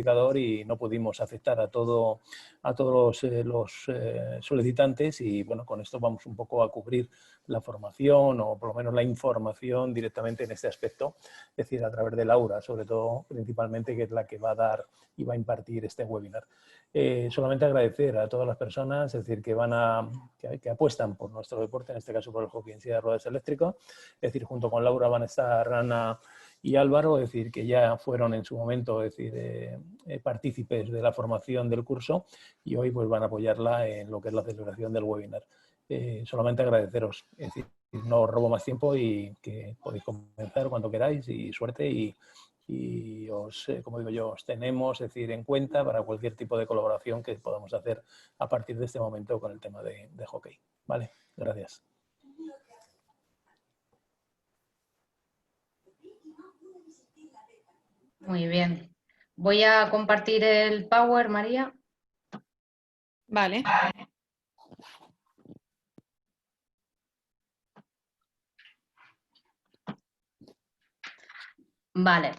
clasificador y no pudimos aceptar a todos los solicitantes y bueno, con esto vamos un poco a cubrir la formación o por lo menos la información directamente en este aspecto, es decir, a través de Laura, sobre todo, principalmente, que es la que va a dar y va a impartir este webinar. Solamente agradecer a todas las personas, es decir, que apuestan por nuestro deporte, en este caso por el hockey en silla de ruedas eléctrico, es decir, junto con Laura van a estar Ana y Álvaro, es decir, que ya fueron en su momento, es decir, partícipes de la formación del curso y hoy pues van a apoyarla en lo que es la celebración del webinar. Solamente agradeceros, es decir, no os robo más tiempo y que podéis comenzar cuando queráis y suerte y os, como digo yo, os tenemos, es decir, en cuenta para cualquier tipo de colaboración que podamos hacer a partir de este momento con el tema de hockey. Vale, gracias. Muy bien. Voy a compartir el Power, María. Vale. Vale.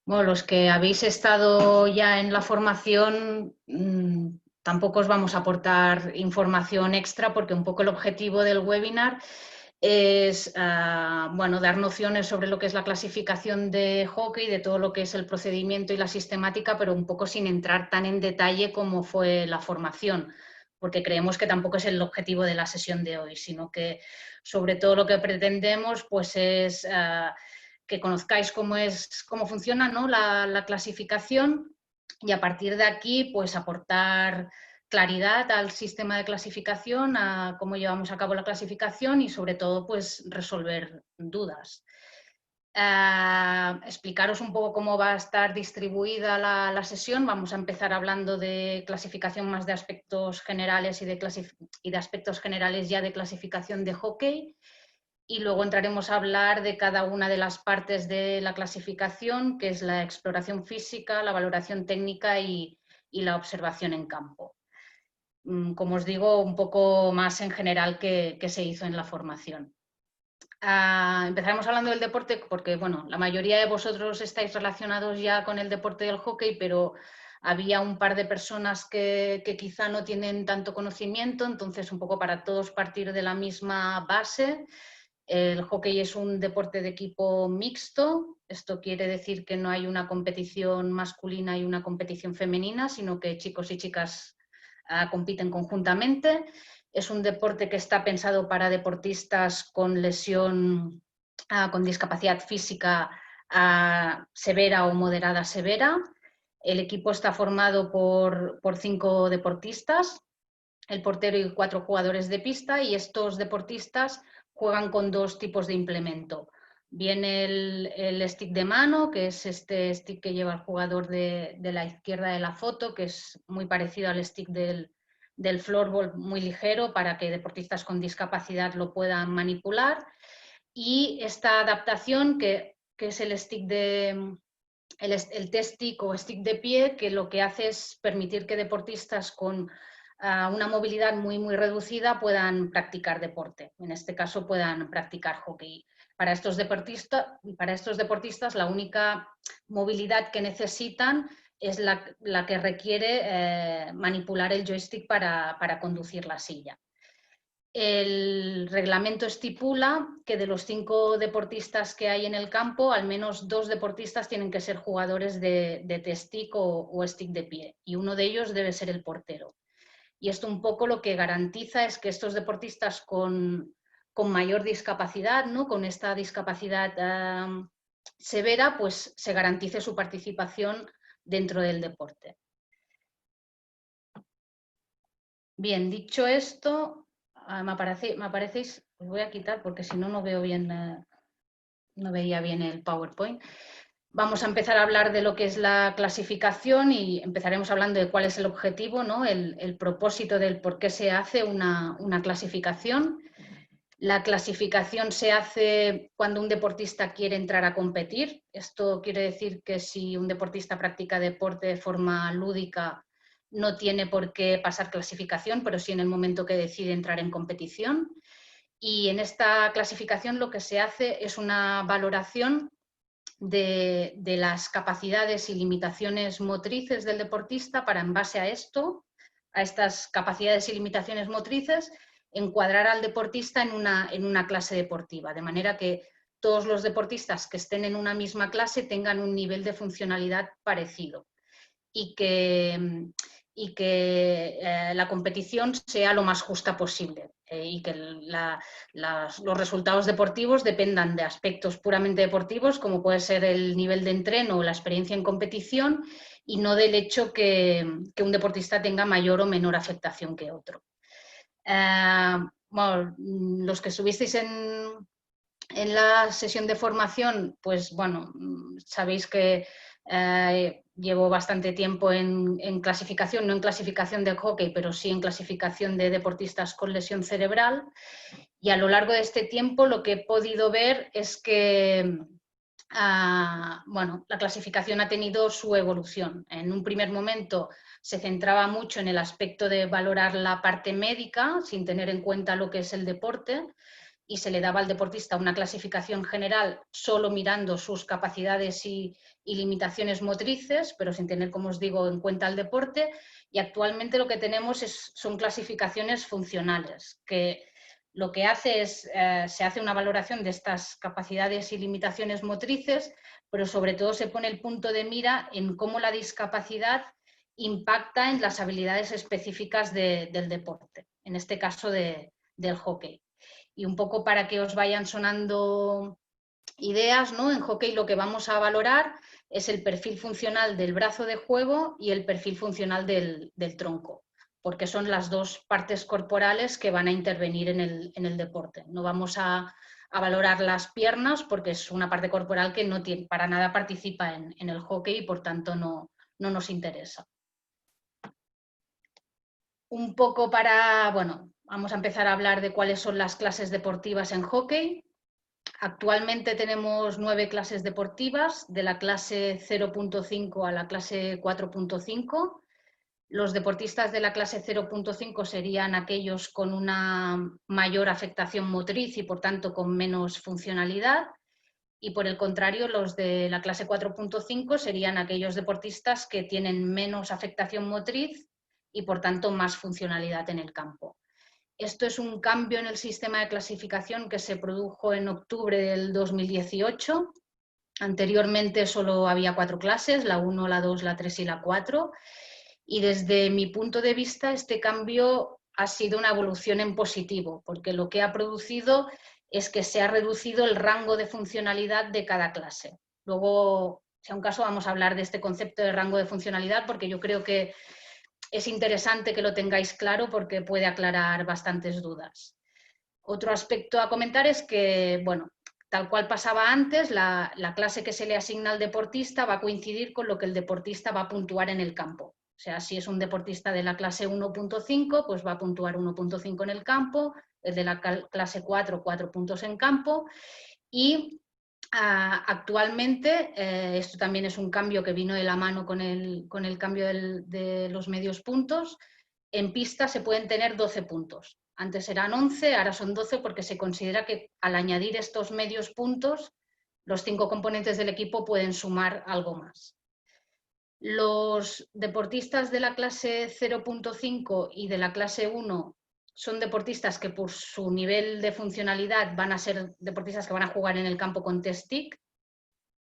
Bueno, los que habéis estado ya en la formación, tampoco os vamos a aportar información extra porque un poco el objetivo del webinar es bueno, dar nociones sobre lo que es la clasificación de hockey, de todo lo que es el procedimiento y la sistemática, pero un poco sin entrar tan en detalle como fue la formación, porque creemos que tampoco es el objetivo de la sesión de hoy, sino que sobre todo lo que pretendemos pues es que conozcáis cómo funciona, ¿no?, la clasificación y a partir de aquí pues aportar claridad al sistema de clasificación, a cómo llevamos a cabo la clasificación y sobre todo pues resolver dudas. Explicaros un poco cómo va a estar distribuida la sesión. Vamos a empezar hablando de clasificación más de aspectos generales y de aspectos generales ya de clasificación de hockey. Y luego entraremos a hablar de cada una de las partes de la clasificación, que es la exploración física, la valoración técnica y la observación en campo. Como os digo, un poco más en general que se hizo en la formación. Empezaremos hablando del deporte porque, bueno, la mayoría de vosotros estáis relacionados ya con el deporte del hockey, pero había un par de personas que quizá no tienen tanto conocimiento, entonces un poco para todos partir de la misma base. El hockey es un deporte de equipo mixto, esto quiere decir que no hay una competición masculina y una competición femenina, sino que chicos y chicas compiten conjuntamente. Es un deporte que está pensado para deportistas con lesión, con discapacidad física severa o moderada severa. El equipo está formado por 5 deportistas, el portero y 4 jugadores de pista, y estos deportistas juegan con 2 tipos de implemento. Viene el stick de mano, que es este stick que lleva el jugador de la izquierda de la foto, que es muy parecido al stick del floorball, muy ligero para que deportistas con discapacidad lo puedan manipular. Y esta adaptación, que es el stick el test stick o stick de pie, que lo que hace es permitir que deportistas con una movilidad muy reducida puedan practicar deporte. En este caso puedan practicar hockey. Para estos deportistas la única movilidad que necesitan es la que requiere manipular el joystick para conducir la silla. El reglamento estipula que de los 5 deportistas que hay en el campo, al menos 2 deportistas tienen que ser jugadores de test stick o stick de pie, y uno de ellos debe ser el portero. Y esto un poco lo que garantiza es que estos deportistas con mayor discapacidad, ¿no?, con esta discapacidad severa, pues se garantice su participación dentro del deporte. Bien, dicho esto, me aparecéis, os voy a quitar porque si no, no veo bien, no veía bien el PowerPoint. Vamos a empezar a hablar de lo que es la clasificación y empezaremos hablando de cuál es el objetivo, ¿no?, el propósito del por qué se hace una clasificación. La clasificación se hace cuando un deportista quiere entrar a competir. Esto quiere decir que si un deportista practica deporte de forma lúdica, no tiene por qué pasar clasificación, pero sí en el momento que decide entrar en competición. Y en esta clasificación lo que se hace es una valoración de las capacidades y limitaciones motrices del deportista para, en base a esto, a estas capacidades y limitaciones motrices, encuadrar al deportista en una clase deportiva, de manera que todos los deportistas que estén en una misma clase tengan un nivel de funcionalidad parecido y que la competición sea lo más justa posible y que los resultados deportivos dependan de aspectos puramente deportivos, como puede ser el nivel de entreno o la experiencia en competición, y no del hecho que un deportista tenga mayor o menor afectación que otro. Bueno, los que estuvisteis en la sesión de formación, pues bueno, sabéis que llevo bastante tiempo en clasificación, no en clasificación de hockey, pero sí en clasificación de deportistas con lesión cerebral, y a lo largo de este tiempo lo que he podido ver es que bueno, la clasificación ha tenido su evolución. En un primer momento se centraba mucho en el aspecto de valorar la parte médica sin tener en cuenta lo que es el deporte, y se le daba al deportista una clasificación general solo mirando sus capacidades y limitaciones motrices, pero sin tener, como os digo, en cuenta el deporte. Y actualmente lo que tenemos son clasificaciones funcionales, que lo que hace es, se hace una valoración de estas capacidades y limitaciones motrices, pero sobre todo se pone el punto de mira en cómo la discapacidad impacta en las habilidades específicas del deporte, en este caso del hockey. Y un poco para que os vayan sonando ideas, ¿no? En hockey lo que vamos a valorar es el perfil funcional del brazo de juego y el perfil funcional del tronco, porque son las dos partes corporales que van a intervenir en el deporte. No vamos a valorar las piernas porque es una parte corporal que no tiene, para nada participa en el hockey y por tanto no nos interesa. Un poco para, bueno, vamos a empezar a hablar de cuáles son las clases deportivas en hockey. Actualmente tenemos 9 clases deportivas, de la clase 0.5 a la clase 4.5. Los deportistas de la clase 0.5 serían aquellos con una mayor afectación motriz y por tanto con menos funcionalidad. Y por el contrario, los de la clase 4.5 serían aquellos deportistas que tienen menos afectación motriz y por tanto más funcionalidad en el campo. Esto es un cambio en el sistema de clasificación que se produjo en octubre del 2018. Anteriormente solo había 4 clases, la 1, la 2, la 3 y la 4. Y desde mi punto de vista este cambio ha sido una evolución en positivo, porque lo que ha producido es que se ha reducido el rango de funcionalidad de cada clase. Luego, si a un caso, vamos a hablar de este concepto de rango de funcionalidad, porque yo creo que es interesante que lo tengáis claro porque puede aclarar bastantes dudas. Otro aspecto a comentar es que, bueno, tal cual pasaba antes, la clase que se le asigna al deportista va a coincidir con lo que el deportista va a puntuar en el campo. O sea, si es un deportista de la clase 1.5, pues va a puntuar 1.5 en el campo, el de la clase 4, 4 puntos en campo. Y actualmente, esto también es un cambio que vino de la mano con el cambio de los medios puntos, en pista se pueden tener 12 puntos. Antes eran 11, ahora son 12 porque se considera que al añadir estos medios puntos, los 5 componentes del equipo pueden sumar algo más. Los deportistas de la clase 0.5 y de la clase 1 son deportistas que por su nivel de funcionalidad van a ser deportistas que van a jugar en el campo con test stick,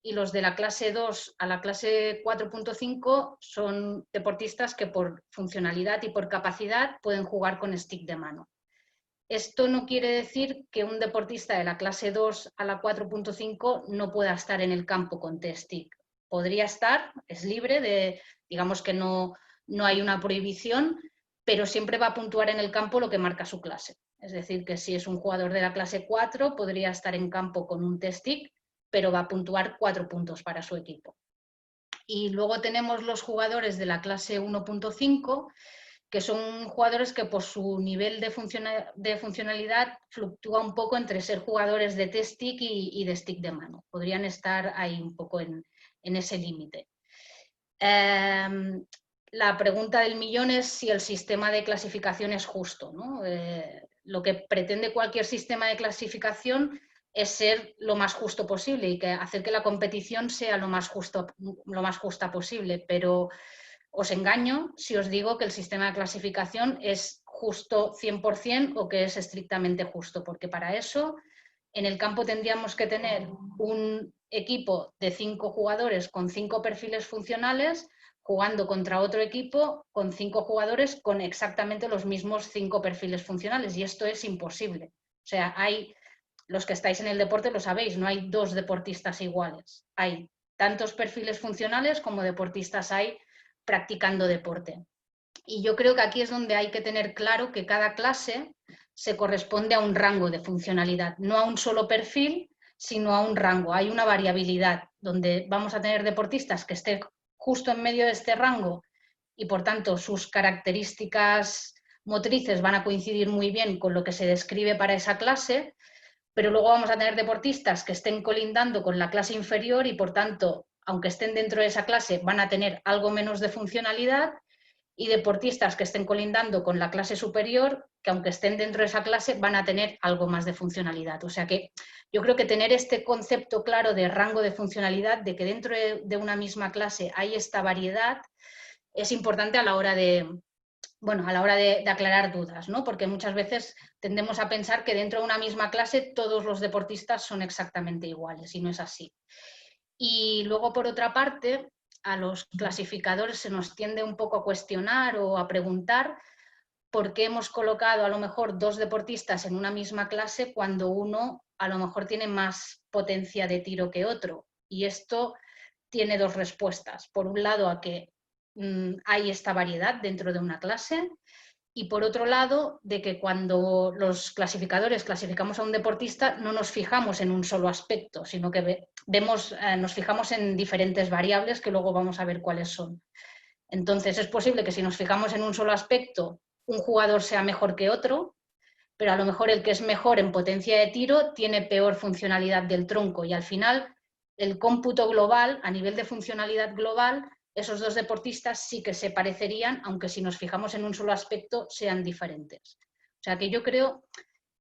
y los de la clase 2 a la clase 4.5 son deportistas que por funcionalidad y por capacidad pueden jugar con stick de mano. Esto no quiere decir que un deportista de la clase 2 a la 4.5 no pueda estar en el campo con test stick. Podría estar, es libre, digamos que no hay una prohibición, pero siempre va a puntuar en el campo lo que marca su clase. Es decir, que si es un jugador de la clase 4, podría estar en campo con un test stick, pero va a puntuar 4 puntos para su equipo. Y luego tenemos los jugadores de la clase 1.5, que son jugadores que por su nivel de funcionalidad fluctúa un poco entre ser jugadores de test stick y de stick de mano. Podrían estar ahí un poco en ese límite. La pregunta del millón es si el sistema de clasificación es justo, ¿no? Lo que pretende cualquier sistema de clasificación es ser lo más justo posible y hacer que la competición sea lo más justa posible, pero os engaño si os digo que el sistema de clasificación es justo 100% o que es estrictamente justo, porque para eso en el campo tendríamos que tener un equipo de 5 jugadores con 5 perfiles funcionales jugando contra otro equipo con 5 jugadores con exactamente los mismos 5 perfiles funcionales, y esto es imposible. O sea, los que estáis en el deporte lo sabéis, no hay 2 deportistas iguales. Hay tantos perfiles funcionales como deportistas hay practicando deporte. Y yo creo que aquí es donde hay que tener claro que cada clase se corresponde a un rango de funcionalidad, no a un solo perfil, sino a un rango. Hay una variabilidad donde vamos a tener deportistas que estén justo en medio de este rango y por tanto sus características motrices van a coincidir muy bien con lo que se describe para esa clase, pero luego vamos a tener deportistas que estén colindando con la clase inferior y por tanto, aunque estén dentro de esa clase, van a tener algo menos de funcionalidad, y deportistas que estén colindando con la clase superior, que aunque estén dentro de esa clase, van a tener algo más de funcionalidad. O sea que yo creo que tener este concepto claro de rango de funcionalidad, de que dentro de una misma clase hay esta variedad, es importante a la hora de, bueno, a la hora de aclarar dudas, ¿no? Porque muchas veces tendemos a pensar que dentro de una misma clase todos los deportistas son exactamente iguales, y no es así. Y luego, por otra parte, a los clasificadores se nos tiende un poco a cuestionar o a preguntar por qué hemos colocado a lo mejor 2 deportistas en una misma clase cuando uno a lo mejor tiene más potencia de tiro que otro. Y esto tiene 2 respuestas. Por un lado, a que hay esta variedad dentro de una clase, y por otro lado, de que cuando los clasificadores clasificamos a un deportista no nos fijamos en un solo aspecto, sino que nos fijamos en diferentes variables que luego vamos a ver cuáles son. Entonces es posible que si nos fijamos en un solo aspecto, un jugador sea mejor que otro, pero a lo mejor el que es mejor en potencia de tiro tiene peor funcionalidad del tronco, y al final el cómputo global, a nivel de funcionalidad global, esos 2 deportistas sí que se parecerían, aunque si nos fijamos en un solo aspecto sean diferentes. O sea que yo creo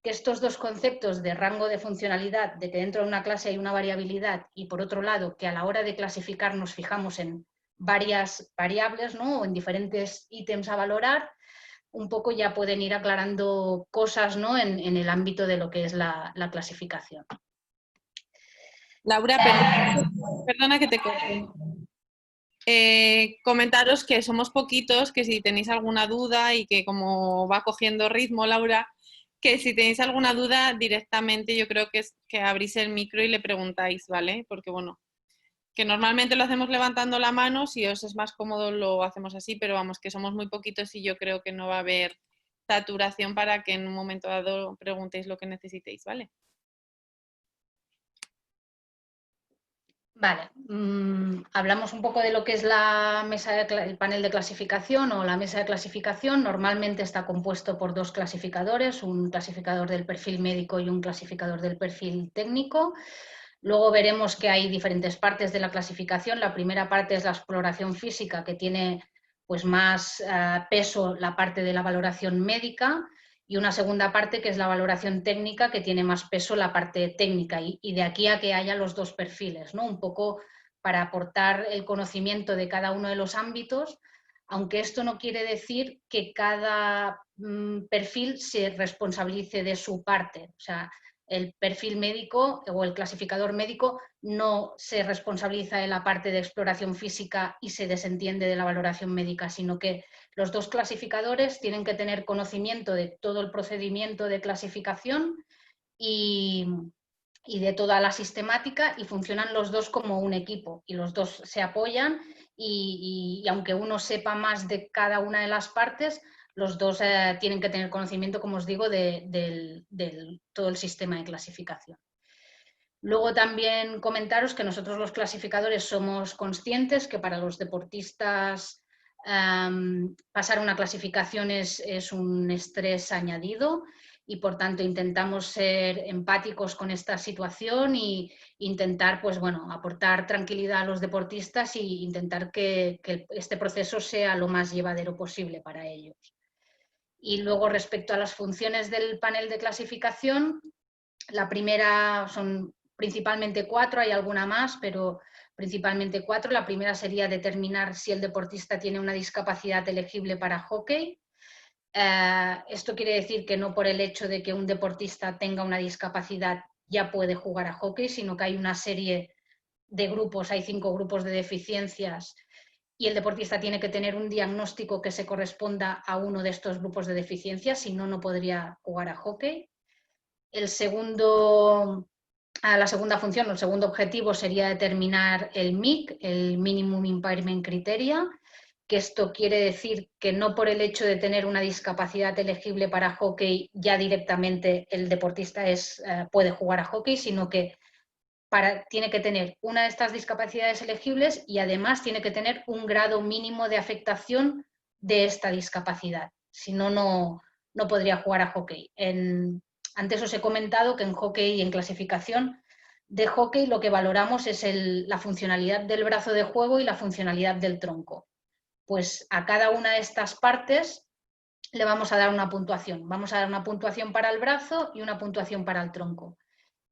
que estos 2 conceptos de rango de funcionalidad, de que dentro de una clase hay una variabilidad, y por otro lado que a la hora de clasificar nos fijamos en varias variables, ¿no? O en diferentes ítems a valorar, un poco ya pueden ir aclarando cosas, ¿no? en el ámbito de lo que es la clasificación. Laura, perdona que te corte. Comentaros que somos poquitos, que si tenéis alguna duda y que como va cogiendo ritmo Laura, que si tenéis alguna duda directamente yo creo que es que abrís el micro y le preguntáis, ¿vale? Porque bueno, que normalmente lo hacemos levantando la mano, si os es más cómodo lo hacemos así, pero vamos, que somos muy poquitos y yo creo que no va a haber saturación para que en un momento dado preguntéis lo que necesitéis, ¿vale? Vale, hablamos un poco de lo que es el panel de clasificación o la mesa de clasificación. Normalmente está compuesto por 2 clasificadores, un clasificador del perfil médico y un clasificador del perfil técnico. Luego veremos que hay diferentes partes de la clasificación. La primera parte es la exploración física, que tiene pues más peso la parte de la valoración médica, y una segunda parte que es la valoración técnica, que tiene más peso la parte técnica, y de aquí a que haya los 2 perfiles, ¿no? Un poco para aportar el conocimiento de cada uno de los ámbitos, aunque esto no quiere decir que cada perfil se responsabilice de su parte. O sea, el perfil médico o el clasificador médico no se responsabiliza de la parte de exploración física y se desentiende de la valoración médica, sino que los 2 clasificadores tienen que tener conocimiento de todo el procedimiento de clasificación y de toda la sistemática, y funcionan los 2 como un equipo, y los 2 se apoyan, y aunque uno sepa más de cada una de las partes, los 2 tienen que tener conocimiento, como os digo, de todo el sistema de clasificación. Luego también comentaros que nosotros los clasificadores somos conscientes que para los deportistas pasar una clasificación es un estrés añadido, y por tanto intentamos ser empáticos con esta situación e intentar pues, bueno, aportar tranquilidad a los deportistas e intentar que este proceso sea lo más llevadero posible para ellos. Y luego, respecto a las funciones del panel de clasificación, La primera son principalmente 4, hay alguna más, pero principalmente 4. La primera sería determinar si el deportista tiene una discapacidad elegible para hockey. Esto quiere decir que no por el hecho de que un deportista tenga una discapacidad ya puede jugar a hockey, sino que hay una serie de grupos, hay 5 grupos de deficiencias y el deportista tiene que tener un diagnóstico que se corresponda a uno de estos grupos de deficiencias, si no, no podría jugar a hockey. La segunda función, el segundo objetivo sería determinar el MIC, el Minimum Impairment Criteria, que esto quiere decir que no por el hecho de tener una discapacidad elegible para hockey ya directamente el deportista puede jugar a hockey, sino que tiene que tener una de estas discapacidades elegibles y además tiene que tener un grado mínimo de afectación de esta discapacidad. Si no, no podría jugar a hockey. Antes os he comentado que en hockey y en clasificación de hockey lo que valoramos es la funcionalidad del brazo de juego y la funcionalidad del tronco. Pues a cada una de estas partes le vamos a dar una puntuación. Vamos a dar una puntuación para el brazo y una puntuación para el tronco.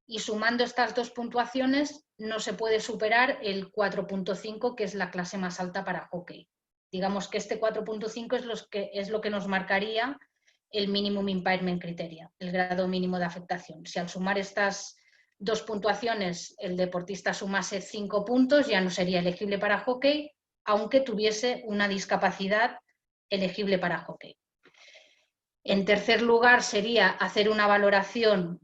Y sumando estas 2 puntuaciones no se puede superar el 4.5, que es la clase más alta para hockey. Digamos que este 4.5 es lo que nos marcaría el Minimum Impairment Criteria, el grado mínimo de afectación. Si al sumar estas 2 puntuaciones el deportista sumase 5 puntos, ya no sería elegible para hockey, aunque tuviese una discapacidad elegible para hockey. En tercer lugar, sería hacer una valoración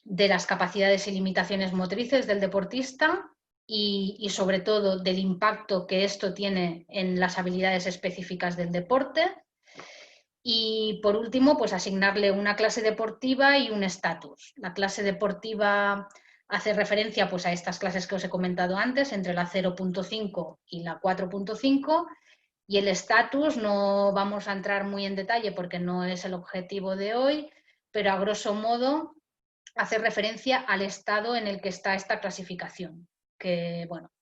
de las capacidades y limitaciones motrices del deportista y sobre todo del impacto que esto tiene en las habilidades específicas del deporte. Y por último, pues asignarle una clase deportiva y un estatus. La clase deportiva hace referencia pues a estas clases que os he comentado antes, entre la 0.5 y la 4.5, y el estatus no vamos a entrar muy en detalle porque no es el objetivo de hoy, pero a grosso modo hace referencia al estado en el que está esta clasificación, que bueno,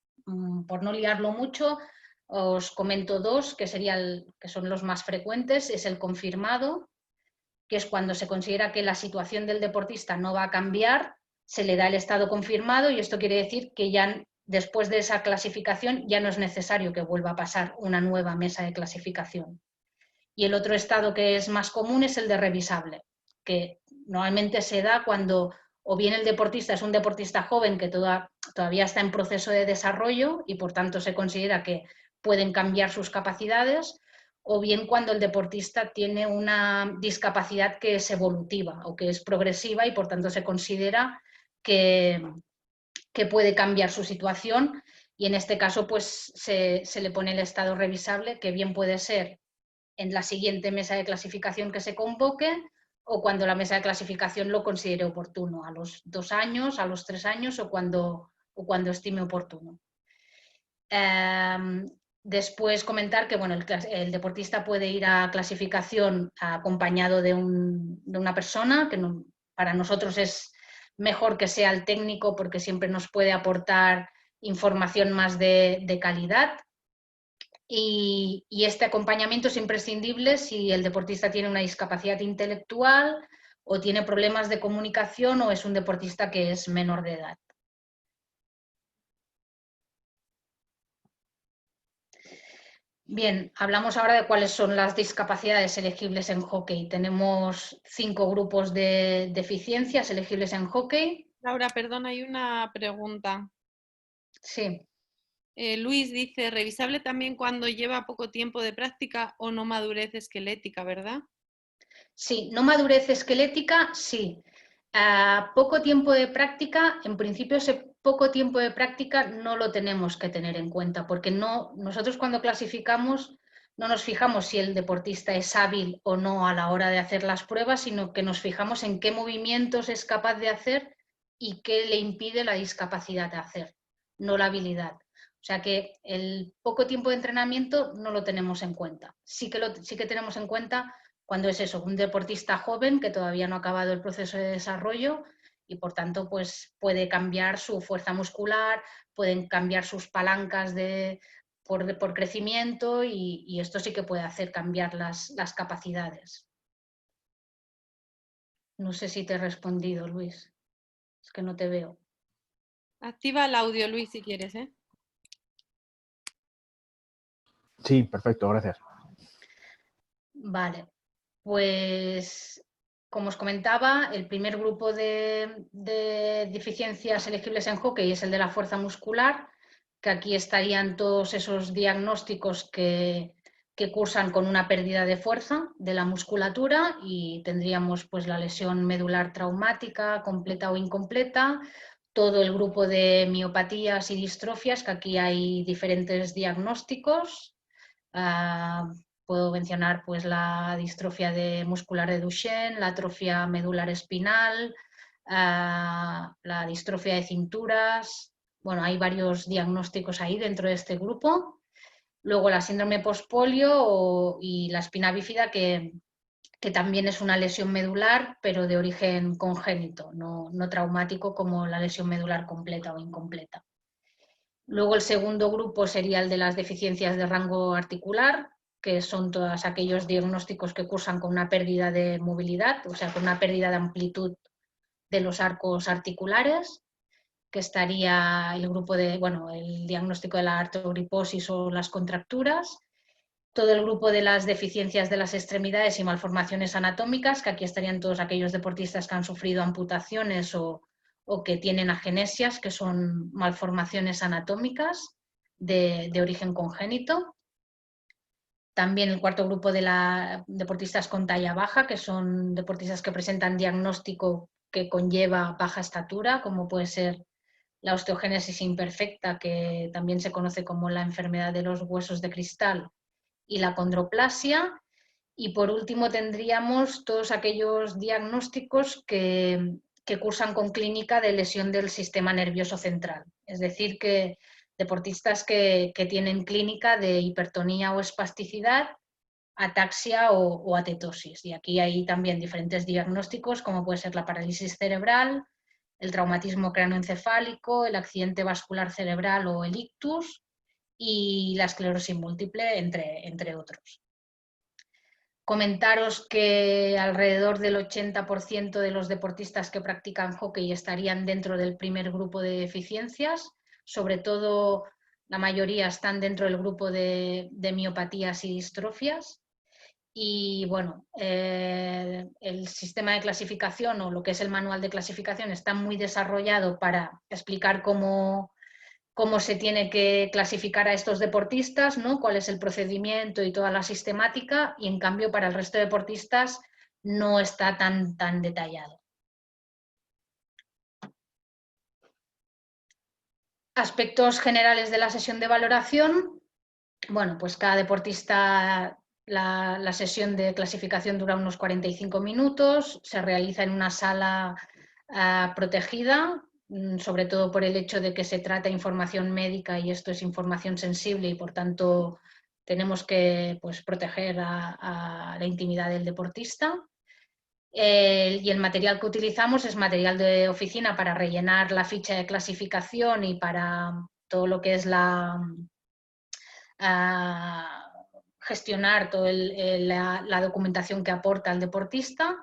por no liarlo mucho, os comento 2, que son los más frecuentes. Es el confirmado, que es cuando se considera que la situación del deportista no va a cambiar, se le da el estado confirmado y esto quiere decir que ya después de esa clasificación ya no es necesario que vuelva a pasar una nueva mesa de clasificación. Y el otro estado que es más común es el de revisable, que normalmente se da cuando o bien el deportista es un deportista joven que todavía está en proceso de desarrollo y por tanto se considera que pueden cambiar sus capacidades, o bien cuando el deportista tiene una discapacidad que es evolutiva o que es progresiva y por tanto se considera que puede cambiar su situación y en este caso pues se le pone el estado revisable, que bien puede ser en la siguiente mesa de clasificación que se convoque o cuando la mesa de clasificación lo considere oportuno, a los 2 años, a los 3 años o cuando estime oportuno. Después comentar que bueno, el deportista puede ir a clasificación acompañado de una persona, que para nosotros es mejor que sea el técnico porque siempre nos puede aportar información más de calidad. Y este acompañamiento es imprescindible si el deportista tiene una discapacidad intelectual o tiene problemas de comunicación o es un deportista que es menor de edad. Bien, hablamos ahora de cuáles son las discapacidades elegibles en hockey. Tenemos 5 grupos de deficiencias elegibles en hockey. Laura, perdón, hay una pregunta. Sí. Luis dice, revisable también cuando lleva poco tiempo de práctica o no madurez esquelética, ¿verdad? Sí, no madurez esquelética, sí. Poco tiempo de práctica, en principio ese poco tiempo de práctica no lo tenemos que tener en cuenta, porque nosotros cuando clasificamos no nos fijamos si el deportista es hábil o no a la hora de hacer las pruebas, sino que nos fijamos en qué movimientos es capaz de hacer y qué le impide la discapacidad de hacer, no la habilidad. O sea que el poco tiempo de entrenamiento no lo tenemos en cuenta. Sí que tenemos en cuenta cuando es eso, un deportista joven que todavía no ha acabado el proceso de desarrollo y por tanto pues puede cambiar su fuerza muscular, pueden cambiar sus palancas por crecimiento y esto sí que puede hacer cambiar las capacidades. No sé si te he respondido, Luis. Es que no te veo. Activa el audio, Luis, si quieres, ¿eh? Sí, perfecto, gracias. Vale, pues como os comentaba, el primer grupo de deficiencias elegibles en hockey es el de la fuerza muscular, que aquí estarían todos esos diagnósticos que cursan con una pérdida de fuerza de la musculatura, y tendríamos pues la lesión medular traumática, completa o incompleta, todo el grupo de miopatías y distrofias, que aquí hay diferentes diagnósticos. Puedo mencionar pues la distrofia muscular de Duchenne, la atrofia medular espinal, la distrofia de cinturas. Bueno, hay varios diagnósticos ahí dentro de este grupo. Luego la síndrome postpolio y la espina bífida, que también es una lesión medular, pero de origen congénito, no traumático como la lesión medular completa o incompleta. Luego el segundo grupo sería el de las deficiencias de rango articular, que son todos aquellos diagnósticos que cursan con una pérdida de movilidad, o sea, con una pérdida de amplitud de los arcos articulares, que estaría el grupo de, bueno, el diagnóstico de la artrogriposis o las contracturas, todo el grupo de las deficiencias de las extremidades y malformaciones anatómicas, que aquí estarían todos aquellos deportistas que han sufrido amputaciones o que tienen agenesias, que son malformaciones anatómicas de origen congénito. También el cuarto grupo de deportistas con talla baja, que son deportistas que presentan diagnóstico que conlleva baja estatura, como puede ser la osteogénesis imperfecta, que también se conoce como la enfermedad de los huesos de cristal, y la condroplasia. Y por último tendríamos todos aquellos diagnósticos que cursan con clínica de lesión del sistema nervioso central. Es decir, que deportistas que tienen clínica de hipertonía o espasticidad, ataxia o atetosis. Y aquí hay también diferentes diagnósticos, como puede ser la parálisis cerebral, el traumatismo craneoencefálico, el accidente vascular cerebral o el ictus, y la esclerosis múltiple, entre otros. Comentaros que alrededor del 80% de los deportistas que practican hockey estarían dentro del primer grupo de deficiencias, sobre todo la mayoría están dentro del grupo de miopatías y distrofias. Y bueno, el sistema de clasificación, o lo que es el manual de clasificación, está muy desarrollado para explicar cómo se tiene que clasificar a estos deportistas, ¿no? Cuál es el procedimiento y toda la sistemática, y en cambio para el resto de deportistas no está tan detallado. Aspectos generales de la sesión de valoración. Bueno, pues cada deportista, la sesión de clasificación dura unos 45 minutos, se realiza en una sala protegida, sobre todo por el hecho de que se trata de información médica y esto es información sensible, y por tanto tenemos que proteger a la intimidad del deportista. Y el material que utilizamos es material de oficina para rellenar la ficha de clasificación y para todo lo que es gestionar toda la documentación que aporta el deportista.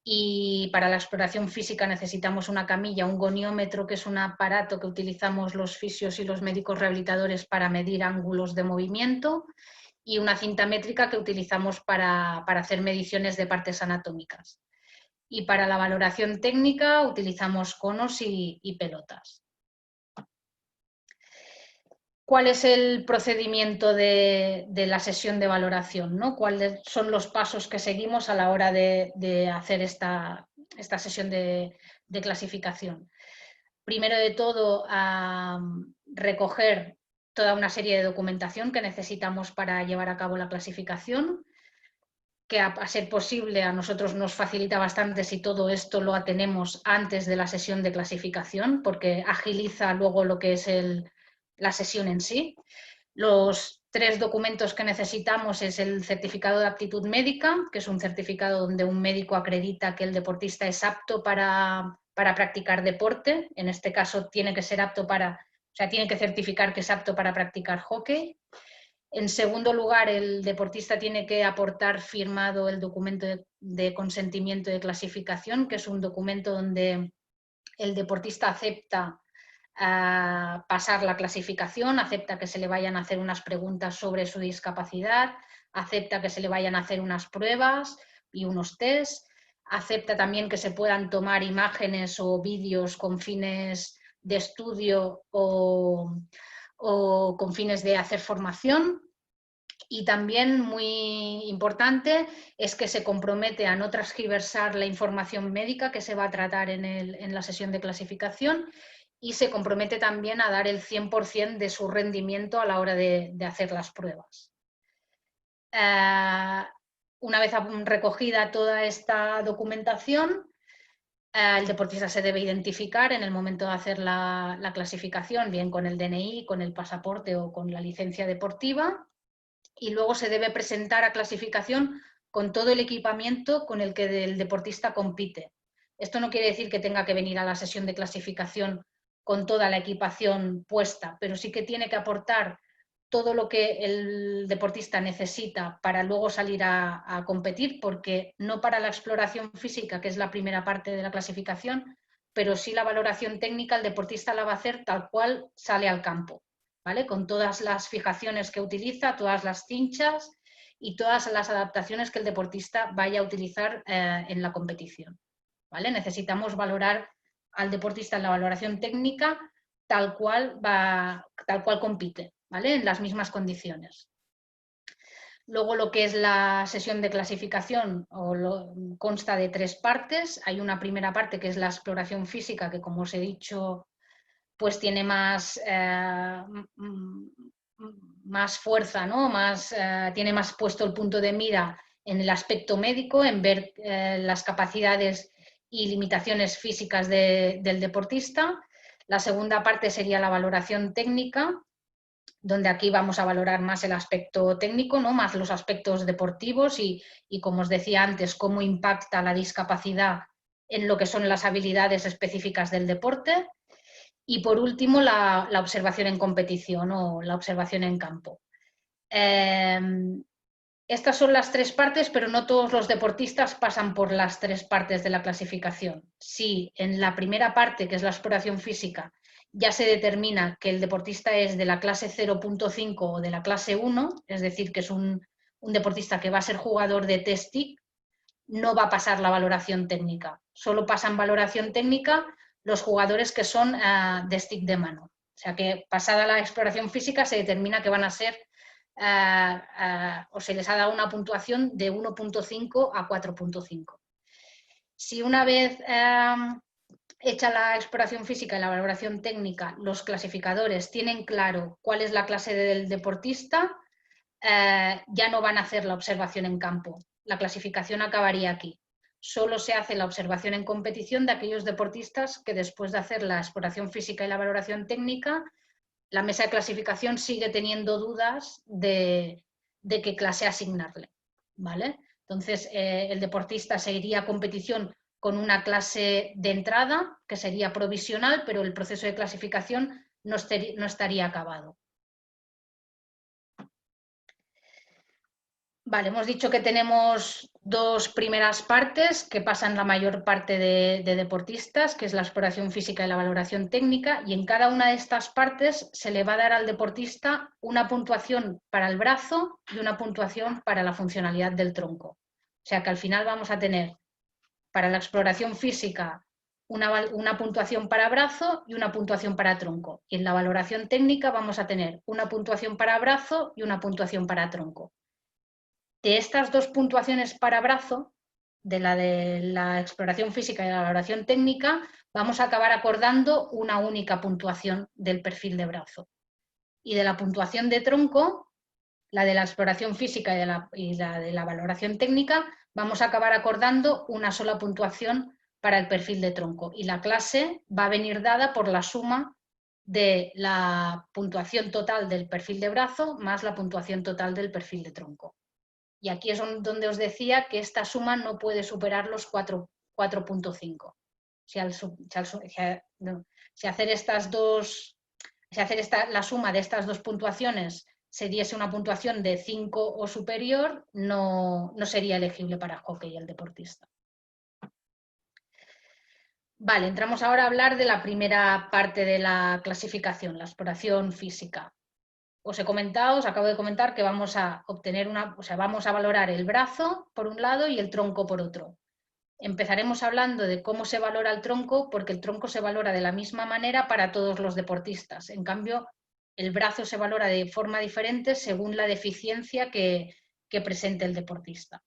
Y para la exploración física necesitamos una camilla, un goniómetro, que es un aparato que utilizamos los fisios y los médicos rehabilitadores para medir ángulos de movimiento, y una cinta métrica que utilizamos para hacer mediciones de partes anatómicas. Y para la valoración técnica utilizamos conos y pelotas. ¿Cuál es el procedimiento de la sesión de valoración, ¿no? ¿Cuáles son los pasos que seguimos a la hora de hacer esta sesión de clasificación? Primero de todo, recoger toda una serie de documentación que necesitamos para llevar a cabo la clasificación, que a ser posible a nosotros nos facilita bastante si todo esto lo tenemos antes de la sesión de clasificación, porque agiliza luego lo que es la sesión en sí. Los 3 documentos que necesitamos es el certificado de aptitud médica, que es un certificado donde un médico acredita que el deportista es apto para practicar deporte. En este caso tiene que ser apto tiene que certificar que es apto para practicar hockey. En segundo lugar, el deportista tiene que aportar firmado el documento de consentimiento de clasificación, que es un documento donde el deportista acepta pasar la clasificación, acepta que se le vayan a hacer unas preguntas sobre su discapacidad, acepta que se le vayan a hacer unas pruebas y unos test, acepta también que se puedan tomar imágenes o vídeos con fines de estudio o con fines de hacer formación. Y también, muy importante, es que se compromete a no transgiversar la información médica que se va a tratar en la sesión de clasificación y se compromete también a dar el 100% de su rendimiento a la hora de hacer las pruebas. Una vez recogida toda esta documentación, el deportista se debe identificar en el momento de hacer la clasificación, bien con el DNI, con el pasaporte o con la licencia deportiva, y luego se debe presentar a clasificación con todo el equipamiento con el que el deportista compite. Esto no quiere decir que tenga que venir a la sesión de clasificación con toda la equipación puesta, pero sí que tiene que aportar todo lo que el deportista necesita para luego salir a competir, porque no para la exploración física, que es la primera parte de la clasificación, pero sí la valoración técnica el deportista la va a hacer tal cual sale al campo, ¿vale? Con todas las fijaciones que utiliza, todas las cinchas y todas las adaptaciones que el deportista vaya a utilizar en la competición, ¿vale? Necesitamos valorar al deportista en la valoración técnica tal cual compite, ¿vale? En las mismas condiciones. Luego, lo que es la sesión de clasificación consta de 3 partes. Hay una primera parte que es la exploración física, que, como os he dicho, pues tiene más fuerza, ¿no? Tiene más puesto el punto de mira en el aspecto médico, en ver las capacidades y limitaciones físicas del deportista. La segunda parte sería la valoración técnica, donde aquí vamos a valorar más el aspecto técnico, ¿no? Más los aspectos deportivos y, como os decía antes, cómo impacta la discapacidad en lo que son las habilidades específicas del deporte. Y por último, la observación en competición o la observación en campo. Estas son las 3 partes, pero no todos los deportistas pasan por las 3 partes de la clasificación. Si en la primera parte, que es la exploración física, ya se determina que el deportista es de la clase 0.5 o de la clase 1, es decir, que es un deportista que va a ser jugador de test TIC, no va a pasar la valoración técnica. Solo pasan valoración técnica los jugadores que son de stick de mano. O sea que, pasada la exploración física, se determina que van a ser o se les ha dado una puntuación de 1.5 a 4.5. Si una vez hecha la exploración física y la valoración técnica, los clasificadores tienen claro cuál es la clase del deportista, ya no van a hacer la observación en campo. La clasificación acabaría aquí. Solo se hace la observación en competición de aquellos deportistas que, después de hacer la exploración física y la valoración técnica, la mesa de clasificación sigue teniendo dudas de qué clase asignarle, ¿vale? Entonces, el deportista seguiría a competición con una clase de entrada, que sería provisional, pero el proceso de clasificación no estaría acabado. Vale, hemos dicho que tenemos 2 primeras partes que pasan la mayor parte de deportistas, que es la exploración física y la valoración técnica, y en cada una de estas partes se le va a dar al deportista una puntuación para el brazo y una puntuación para la funcionalidad del tronco. O sea que al final vamos a tener para la exploración física una puntuación para brazo y una puntuación para tronco. Y en la valoración técnica vamos a tener una puntuación para brazo y una puntuación para tronco. De estas 2 puntuaciones para brazo, de la exploración física y la valoración técnica, vamos a acabar acordando una única puntuación del perfil de brazo. Y de la puntuación de tronco, la de la exploración física y la de la valoración técnica, vamos a acabar acordando una sola puntuación para el perfil de tronco. Y la clase va a venir dada por la suma de la puntuación total del perfil de brazo más la puntuación total del perfil de tronco. Y aquí es donde os decía que esta suma no puede superar los 4.5. Si la suma de estas 2 puntuaciones se diese una puntuación de 5 o superior, no sería elegible para hockey el deportista. Vale, entramos ahora a hablar de la primera parte de la clasificación, la exploración física. Os acabo de comentar que vamos a obtener vamos a valorar el brazo por un lado y el tronco por otro. Empezaremos hablando de cómo se valora el tronco, porque el tronco se valora de la misma manera para todos los deportistas. En cambio, el brazo se valora de forma diferente según la deficiencia que presente el deportista.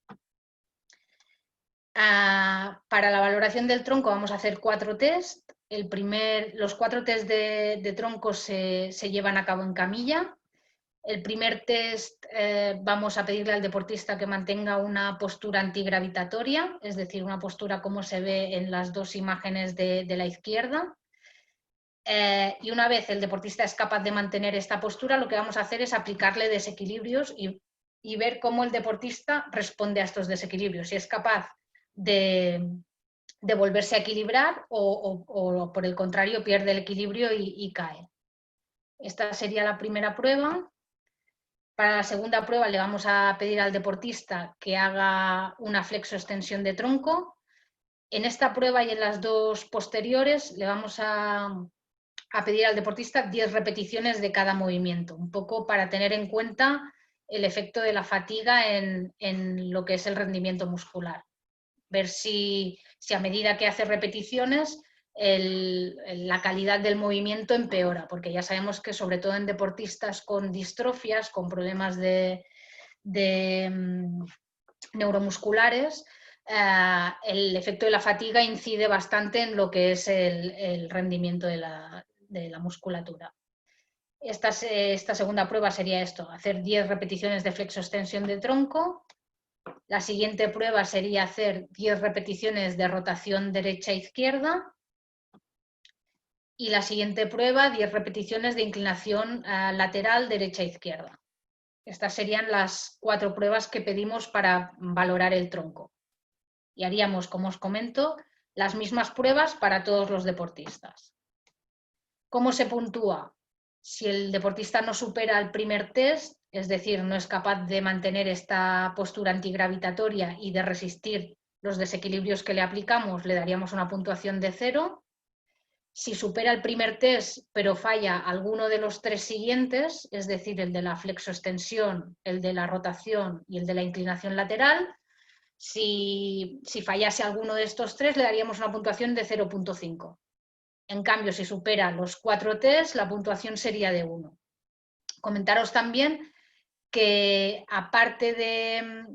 Para la valoración del tronco vamos a hacer 4 test. Los 4 test de tronco se llevan a cabo en camilla. El primer test vamos a pedirle al deportista que mantenga una postura antigravitatoria, es decir, una postura como se ve en las 2 imágenes de la izquierda. Y una vez el deportista es capaz de mantener esta postura, lo que vamos a hacer es aplicarle desequilibrios y ver cómo el deportista responde a estos desequilibrios, si es capaz de volverse a equilibrar o por el contrario pierde el equilibrio y cae. Esta sería la primera prueba. Para la segunda prueba le vamos a pedir al deportista que haga una flexoextensión de tronco. En esta prueba y en las 2 posteriores le vamos a pedir al deportista 10 repeticiones de cada movimiento, un poco para tener en cuenta el efecto de la fatiga en lo que es el rendimiento muscular. Ver si a medida que hace repeticiones la calidad del movimiento empeora, porque ya sabemos que sobre todo en deportistas con distrofias, con problemas neuromusculares, el efecto de la fatiga incide bastante en lo que es el rendimiento de la musculatura. Esta segunda prueba sería esto, hacer 10 repeticiones de flexoextensión de tronco. La siguiente prueba sería hacer 10 repeticiones de rotación derecha-izquierda. Y la siguiente prueba, 10 repeticiones de inclinación lateral derecha-izquierda. Estas serían las 4 pruebas que pedimos para valorar el tronco. Y haríamos, como os comento, las mismas pruebas para todos los deportistas. ¿Cómo se puntúa? Si el deportista no supera el primer test, es decir, no es capaz de mantener esta postura antigravitatoria y de resistir los desequilibrios que le aplicamos, le daríamos una puntuación de 0. Si supera el primer test, pero falla alguno de los 3 siguientes, es decir, el de la flexoextensión, el de la rotación y el de la inclinación lateral, si fallase alguno de estos 3, le daríamos una puntuación de 0,5. En cambio, si supera los 4 test, la puntuación sería de 1. Comentaros también que aparte de,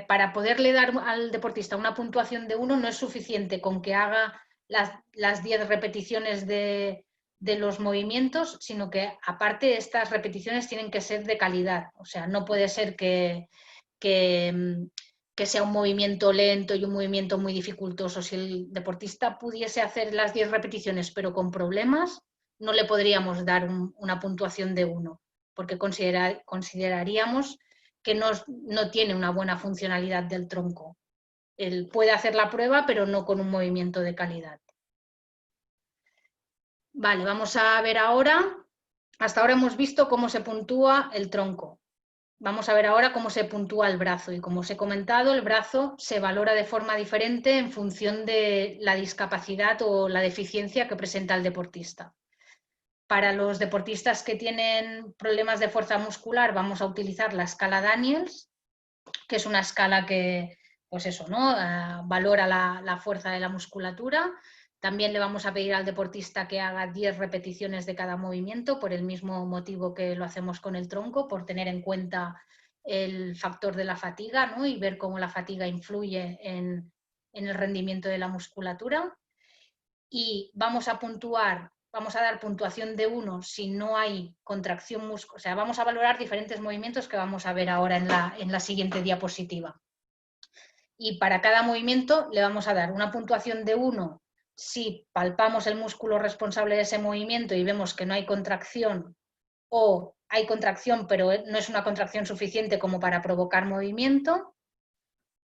para poderle dar al deportista una puntuación de 1 no es suficiente con que haga las 10 repeticiones de los movimientos, sino que aparte estas repeticiones tienen que ser de calidad. O sea, no puede ser que sea un movimiento lento y un movimiento muy dificultoso. Si el deportista pudiese hacer las 10 repeticiones pero con problemas, no le podríamos dar una puntuación de 1, porque consideraríamos que no tiene una buena funcionalidad del tronco. Él puede hacer la prueba, pero no con un movimiento de calidad. Vale, vamos a ver ahora. Hasta ahora hemos visto cómo se puntúa el tronco. Vamos a ver ahora cómo se puntúa el brazo. Y como os he comentado, el brazo se valora de forma diferente en función de la discapacidad o la deficiencia que presenta el deportista. Para los deportistas que tienen problemas de fuerza muscular vamos a utilizar la escala Daniels, que es una escala que, pues eso, ¿no? Valora la fuerza de la musculatura. También le vamos a pedir al deportista que haga 10 repeticiones de cada movimiento, por el mismo motivo que lo hacemos con el tronco, por tener en cuenta el factor de la fatiga, ¿no? Y ver cómo la fatiga influye en el rendimiento de la musculatura. Y vamos a dar puntuación de 1 si no hay contracción muscular. O sea, vamos a valorar diferentes movimientos que vamos a ver ahora en la siguiente diapositiva. Y para cada movimiento le vamos a dar una puntuación de 1 si palpamos el músculo responsable de ese movimiento y vemos que no hay contracción, o hay contracción pero no es una contracción suficiente como para provocar movimiento.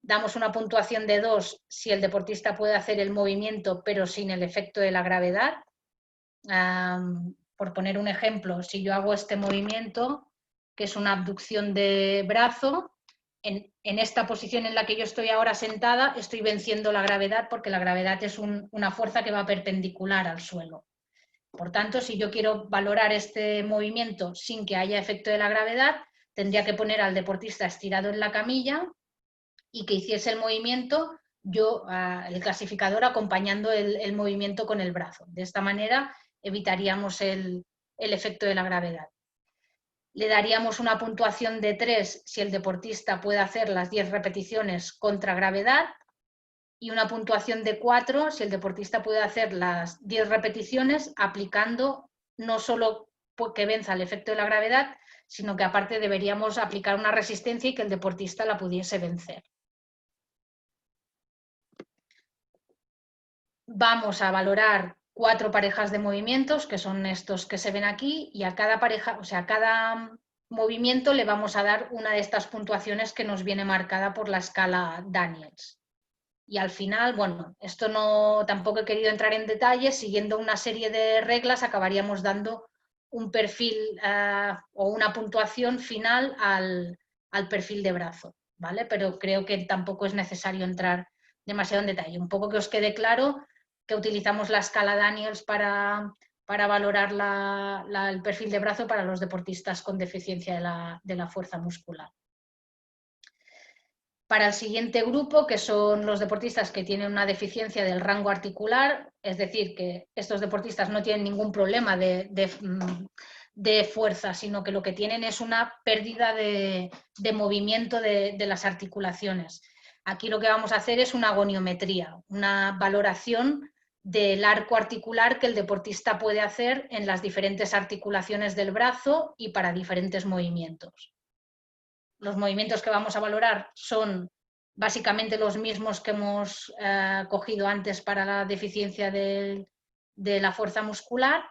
Damos una puntuación de 2 si el deportista puede hacer el movimiento pero sin el efecto de la gravedad. Por poner un ejemplo, si yo hago este movimiento, que es una abducción de brazo, en esta posición en la que yo estoy ahora sentada, estoy venciendo la gravedad porque la gravedad es una fuerza que va perpendicular al suelo. Por tanto, si yo quiero valorar este movimiento sin que haya efecto de la gravedad, tendría que poner al deportista estirado en la camilla y que hiciese el movimiento, yo, el clasificador, acompañando el movimiento con el brazo. De esta manera evitaríamos el efecto de la gravedad. Le daríamos una puntuación de 3 si el deportista puede hacer las 10 repeticiones contra gravedad y una puntuación de 4 si el deportista puede hacer las 10 repeticiones aplicando no solo que venza el efecto de la gravedad, sino que aparte deberíamos aplicar una resistencia y que el deportista la pudiese vencer. Vamos a valorar 4 parejas de movimientos, que son estos que se ven aquí, y a cada pareja, o sea, a cada movimiento le vamos a dar una de estas puntuaciones que nos viene marcada por la escala Daniels. Y al final, bueno, esto no, tampoco he querido entrar en detalles, siguiendo una serie de reglas acabaríamos dando un perfil o una puntuación final al perfil de brazo, ¿vale? Pero creo que tampoco es necesario entrar demasiado en detalle. Un poco que os quede claro que utilizamos la escala Daniels para valorar el perfil de brazo para los deportistas con deficiencia de la fuerza muscular. Para el siguiente grupo, que son los deportistas que tienen una deficiencia del rango articular, es decir, que estos deportistas no tienen ningún problema de fuerza, sino que lo que tienen es una pérdida de movimiento de las articulaciones. Aquí lo que vamos a hacer es una goniometría, una valoración del arco articular que el deportista puede hacer en las diferentes articulaciones del brazo y para diferentes movimientos. Los movimientos que vamos a valorar son básicamente los mismos que hemos cogido antes para la deficiencia de la fuerza muscular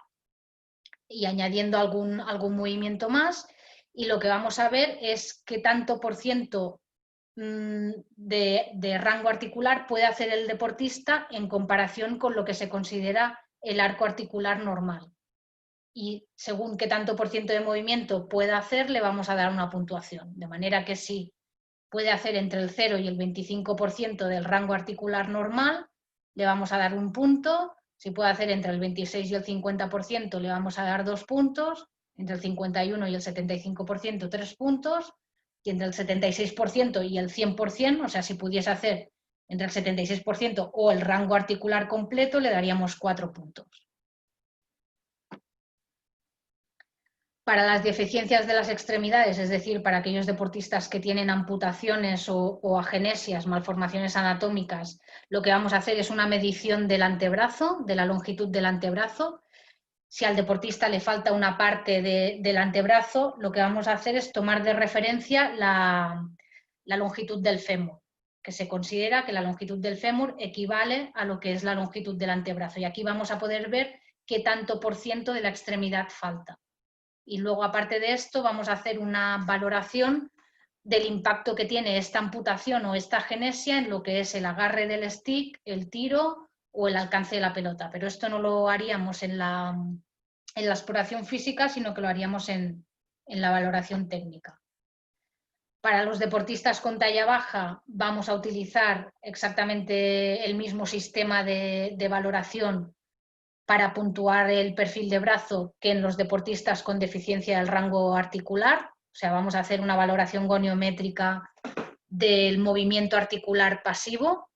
y añadiendo algún movimiento más. Y lo que vamos a ver es qué tanto por ciento de rango articular puede hacer el deportista en comparación con lo que se considera el arco articular normal. Y según qué tanto por ciento de movimiento pueda hacer, le vamos a dar una puntuación. De manera que si puede hacer entre el 0 y el 25% del rango articular normal, le vamos a dar 1 punto. Si puede hacer entre el 26 y el 50%, le vamos a dar 2 puntos. Entre el 51 y el 75%, 3 puntos. Y entre el 76% y el 100%, o sea, si pudiese hacer entre el 76% o el rango articular completo, le daríamos 4 puntos. Para las deficiencias de las extremidades, es decir, para aquellos deportistas que tienen amputaciones o agenesias, malformaciones anatómicas, lo que vamos a hacer es una medición del antebrazo, de la longitud del antebrazo. Si al deportista le falta una parte del antebrazo, lo que vamos a hacer es tomar de referencia la longitud del fémur, que se considera que la longitud del fémur equivale a lo que es la longitud del antebrazo. Y aquí vamos a poder ver qué tanto por ciento de la extremidad falta. Y luego, aparte de esto, vamos a hacer una valoración del impacto que tiene esta amputación o esta agenesia en lo que es el agarre del stick, el tiro o el alcance de la pelota. Pero esto no lo haríamos en la exploración física, sino que lo haríamos en la valoración técnica. Para los deportistas con talla baja vamos a utilizar exactamente el mismo sistema de valoración para puntuar el perfil de brazo que en los deportistas con deficiencia del rango articular. O sea, vamos a hacer una valoración goniométrica del movimiento articular pasivo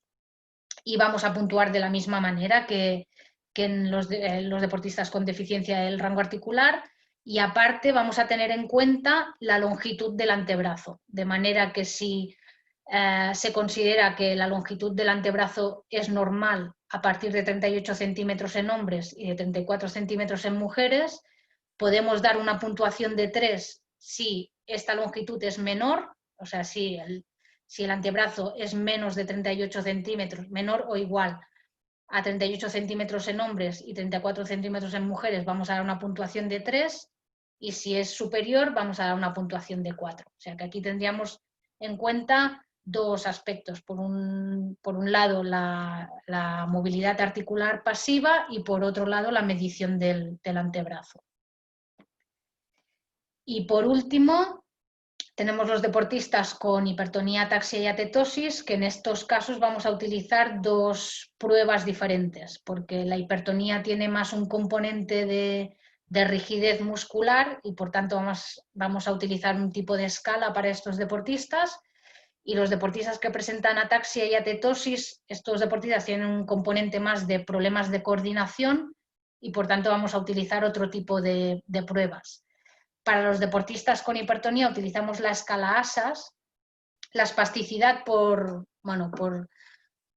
y vamos a puntuar de la misma manera que en los deportistas con deficiencia del rango articular. Y aparte vamos a tener en cuenta la longitud del antebrazo, de manera que si se considera que la longitud del antebrazo es normal a partir de 38 centímetros en hombres y de 34 centímetros en mujeres, podemos dar una puntuación de 3 si esta longitud es menor, o sea, si el antebrazo es menos de 38 centímetros, menor o igual a 38 centímetros en hombres y 34 centímetros en mujeres, vamos a dar una puntuación de 3, y si es superior vamos a dar una puntuación de 4. O sea que aquí tendríamos en cuenta dos aspectos. Por un lado, la movilidad articular pasiva y por otro lado, la medición del antebrazo. Y por último, Tenemos los deportistas con hipertonía, ataxia y atetosis, que en estos casos vamos a utilizar dos pruebas diferentes, porque la hipertonía tiene más un componente de rigidez muscular y por tanto vamos a utilizar un tipo de escala para estos deportistas. Y los deportistas que presentan ataxia y atetosis, estos deportistas tienen un componente más de problemas de coordinación y por tanto vamos a utilizar otro tipo de pruebas. Para los deportistas con hipertonía utilizamos la escala ASAS. La espasticidad, por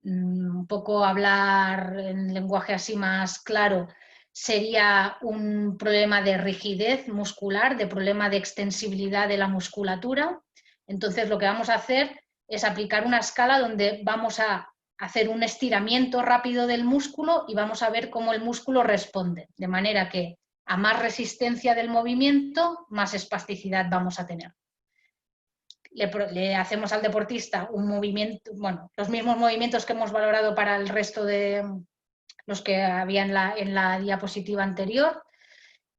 un poco hablar en lenguaje así más claro, sería un problema de rigidez muscular, de problema de extensibilidad de la musculatura. Entonces lo que vamos a hacer es aplicar una escala donde vamos a hacer un estiramiento rápido del músculo y vamos a ver cómo el músculo responde, de manera que a más resistencia del movimiento, más espasticidad vamos a tener. Le hacemos al deportista un movimiento, los mismos movimientos que hemos valorado para el resto de los que había en la diapositiva anterior,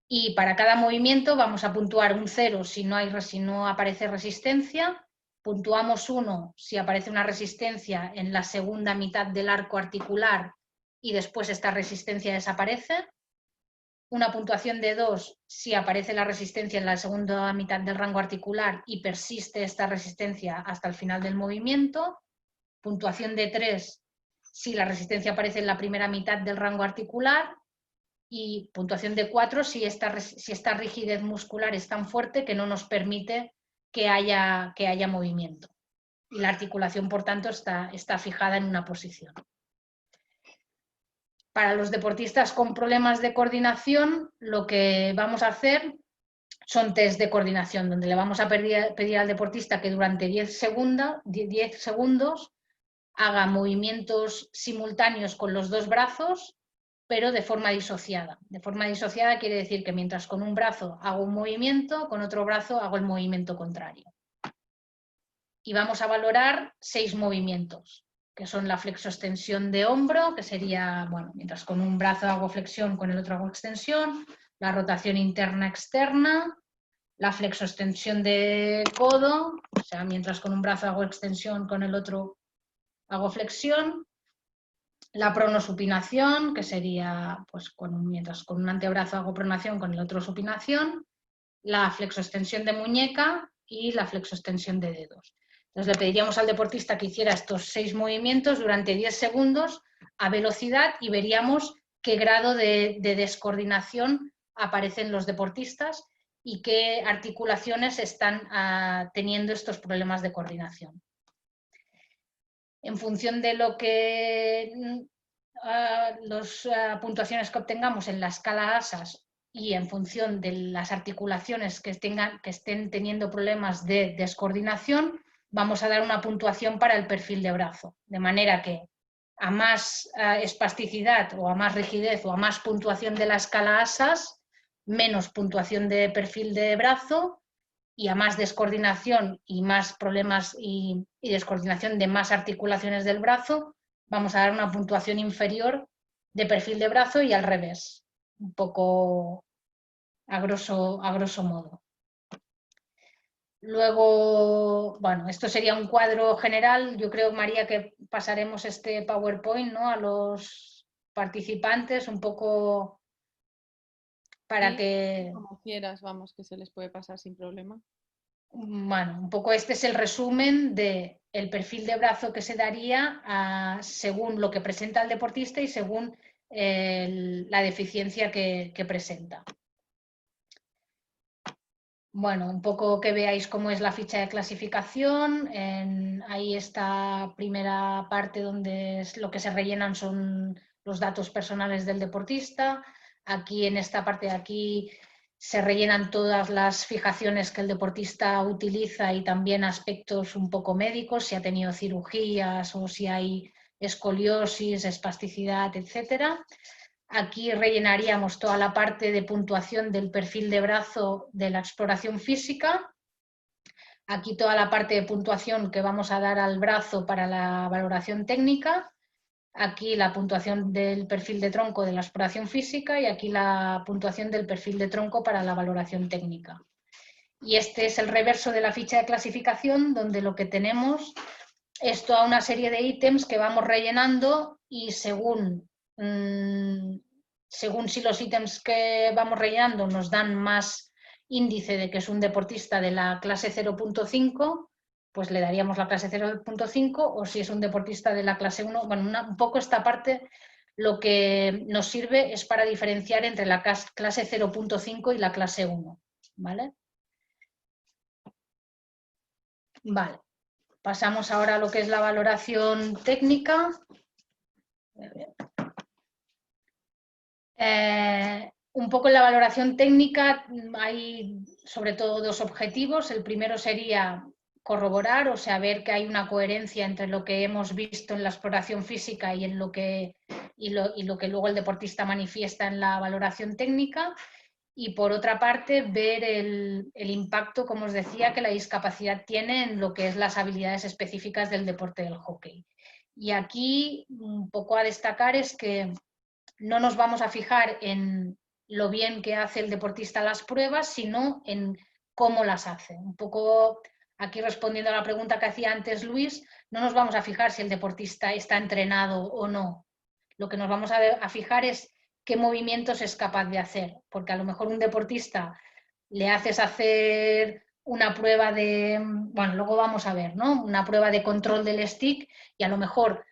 y para cada movimiento vamos a puntuar un 0 si no aparece resistencia, puntuamos 1 si aparece una resistencia en la segunda mitad del arco articular y después esta resistencia desaparece, una puntuación de 2 si aparece la resistencia en la segunda mitad del rango articular y persiste esta resistencia hasta el final del movimiento, puntuación de 3 si la resistencia aparece en la primera mitad del rango articular y puntuación de 4 si esta rigidez muscular es tan fuerte que no nos permite que haya movimiento. Y la articulación, por tanto, está fijada en una posición. Para los deportistas con problemas de coordinación, lo que vamos a hacer son test de coordinación, donde le vamos a pedir al deportista que durante 10 segundos haga movimientos simultáneos con los dos brazos, pero de forma disociada. De forma disociada quiere decir que mientras con un brazo hago un movimiento, con otro brazo hago el movimiento contrario. Y vamos a valorar 6 movimientos, que son la flexoextensión de hombro, que sería, mientras con un brazo hago flexión, con el otro hago extensión, la rotación interna-externa, la flexoextensión de codo, o sea, mientras con un brazo hago extensión, con el otro hago flexión, la pronosupinación, que sería, mientras con un antebrazo hago pronación, con el otro supinación, la flexoextensión de muñeca y la flexoextensión de dedos. Entonces le pediríamos al deportista que hiciera estos 6 movimientos durante 10 segundos a velocidad y veríamos qué grado de descoordinación aparece en los deportistas y qué articulaciones están teniendo estos problemas de coordinación. En función de lo que las puntuaciones que obtengamos en la escala ASAS y en función de las articulaciones que estén teniendo problemas de descoordinación, vamos a dar una puntuación para el perfil de brazo, de manera que a más espasticidad o a más rigidez o a más puntuación de la escala ASAS, menos puntuación de perfil de brazo, y a más descoordinación y más problemas y descoordinación de más articulaciones del brazo, vamos a dar una puntuación inferior de perfil de brazo y al revés, un poco a grosso modo. Luego, esto sería un cuadro general. Yo creo, María, que pasaremos este PowerPoint, ¿no?, a los participantes, un poco para que... Como quieras, vamos, que se les puede pasar sin problema. Un poco este es el resumen del perfil de brazo que se daría según lo que presenta el deportista y según la deficiencia que presenta. Un poco que veáis cómo es la ficha de clasificación. Ahí esta primera parte donde lo que se rellenan son los datos personales del deportista. Aquí, en esta parte de aquí, se rellenan todas las fijaciones que el deportista utiliza y también aspectos un poco médicos, si ha tenido cirugías o si hay escoliosis, espasticidad, etc. Aquí rellenaríamos toda la parte de puntuación del perfil de brazo de la exploración física. Aquí toda la parte de puntuación que vamos a dar al brazo para la valoración técnica. Aquí la puntuación del perfil de tronco de la exploración física y aquí la puntuación del perfil de tronco para la valoración técnica. Y este es el reverso de la ficha de clasificación, donde lo que tenemos es toda una serie de ítems que vamos rellenando y según si los ítems que vamos rellenando nos dan más índice de que es un deportista de la clase 0.5, pues le daríamos la clase 0.5, o si es un deportista de la clase 1, bueno, un poco esta parte lo que nos sirve es para diferenciar entre la clase 0.5 y la clase 1, ¿vale? Vale, pasamos ahora a lo que es la valoración técnica. Un poco en la valoración técnica hay sobre todo dos objetivos. El primero sería corroborar, o sea, ver que hay una coherencia entre lo que hemos visto en la exploración física y en lo que luego el deportista manifiesta en la valoración técnica. Y por otra parte, ver el impacto, como os decía, que la discapacidad tiene en lo que es las habilidades específicas del deporte del hockey. Y aquí un poco a destacar es que no nos vamos a fijar en lo bien que hace el deportista las pruebas, sino en cómo las hace. Un poco aquí respondiendo a la pregunta que hacía antes Luis, no nos vamos a fijar si el deportista está entrenado o no. Lo que nos vamos a fijar es qué movimientos es capaz de hacer, porque a lo mejor un deportista le haces hacer una prueba de, bueno, luego vamos a ver, ¿no? Una prueba de control del stick y a lo mejor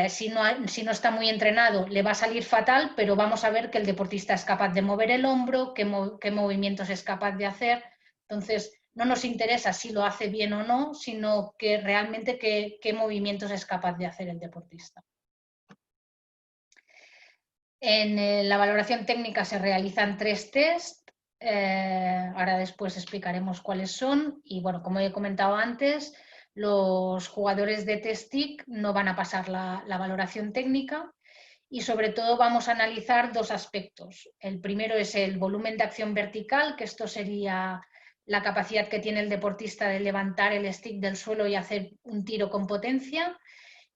si no está muy entrenado le va a salir fatal, pero vamos a ver que el deportista es capaz de mover el hombro, qué movimientos es capaz de hacer. Entonces, no nos interesa si lo hace bien o no, sino que realmente qué movimientos es capaz de hacer el deportista. En la valoración técnica se realizan 3 test, ahora después explicaremos cuáles son y bueno, como he comentado antes, los jugadores de test TIC no van a pasar la valoración técnica y sobre todo vamos a analizar 2 aspectos. El primero es el volumen de acción vertical, que esto sería la capacidad que tiene el deportista de levantar el stick del suelo y hacer un tiro con potencia.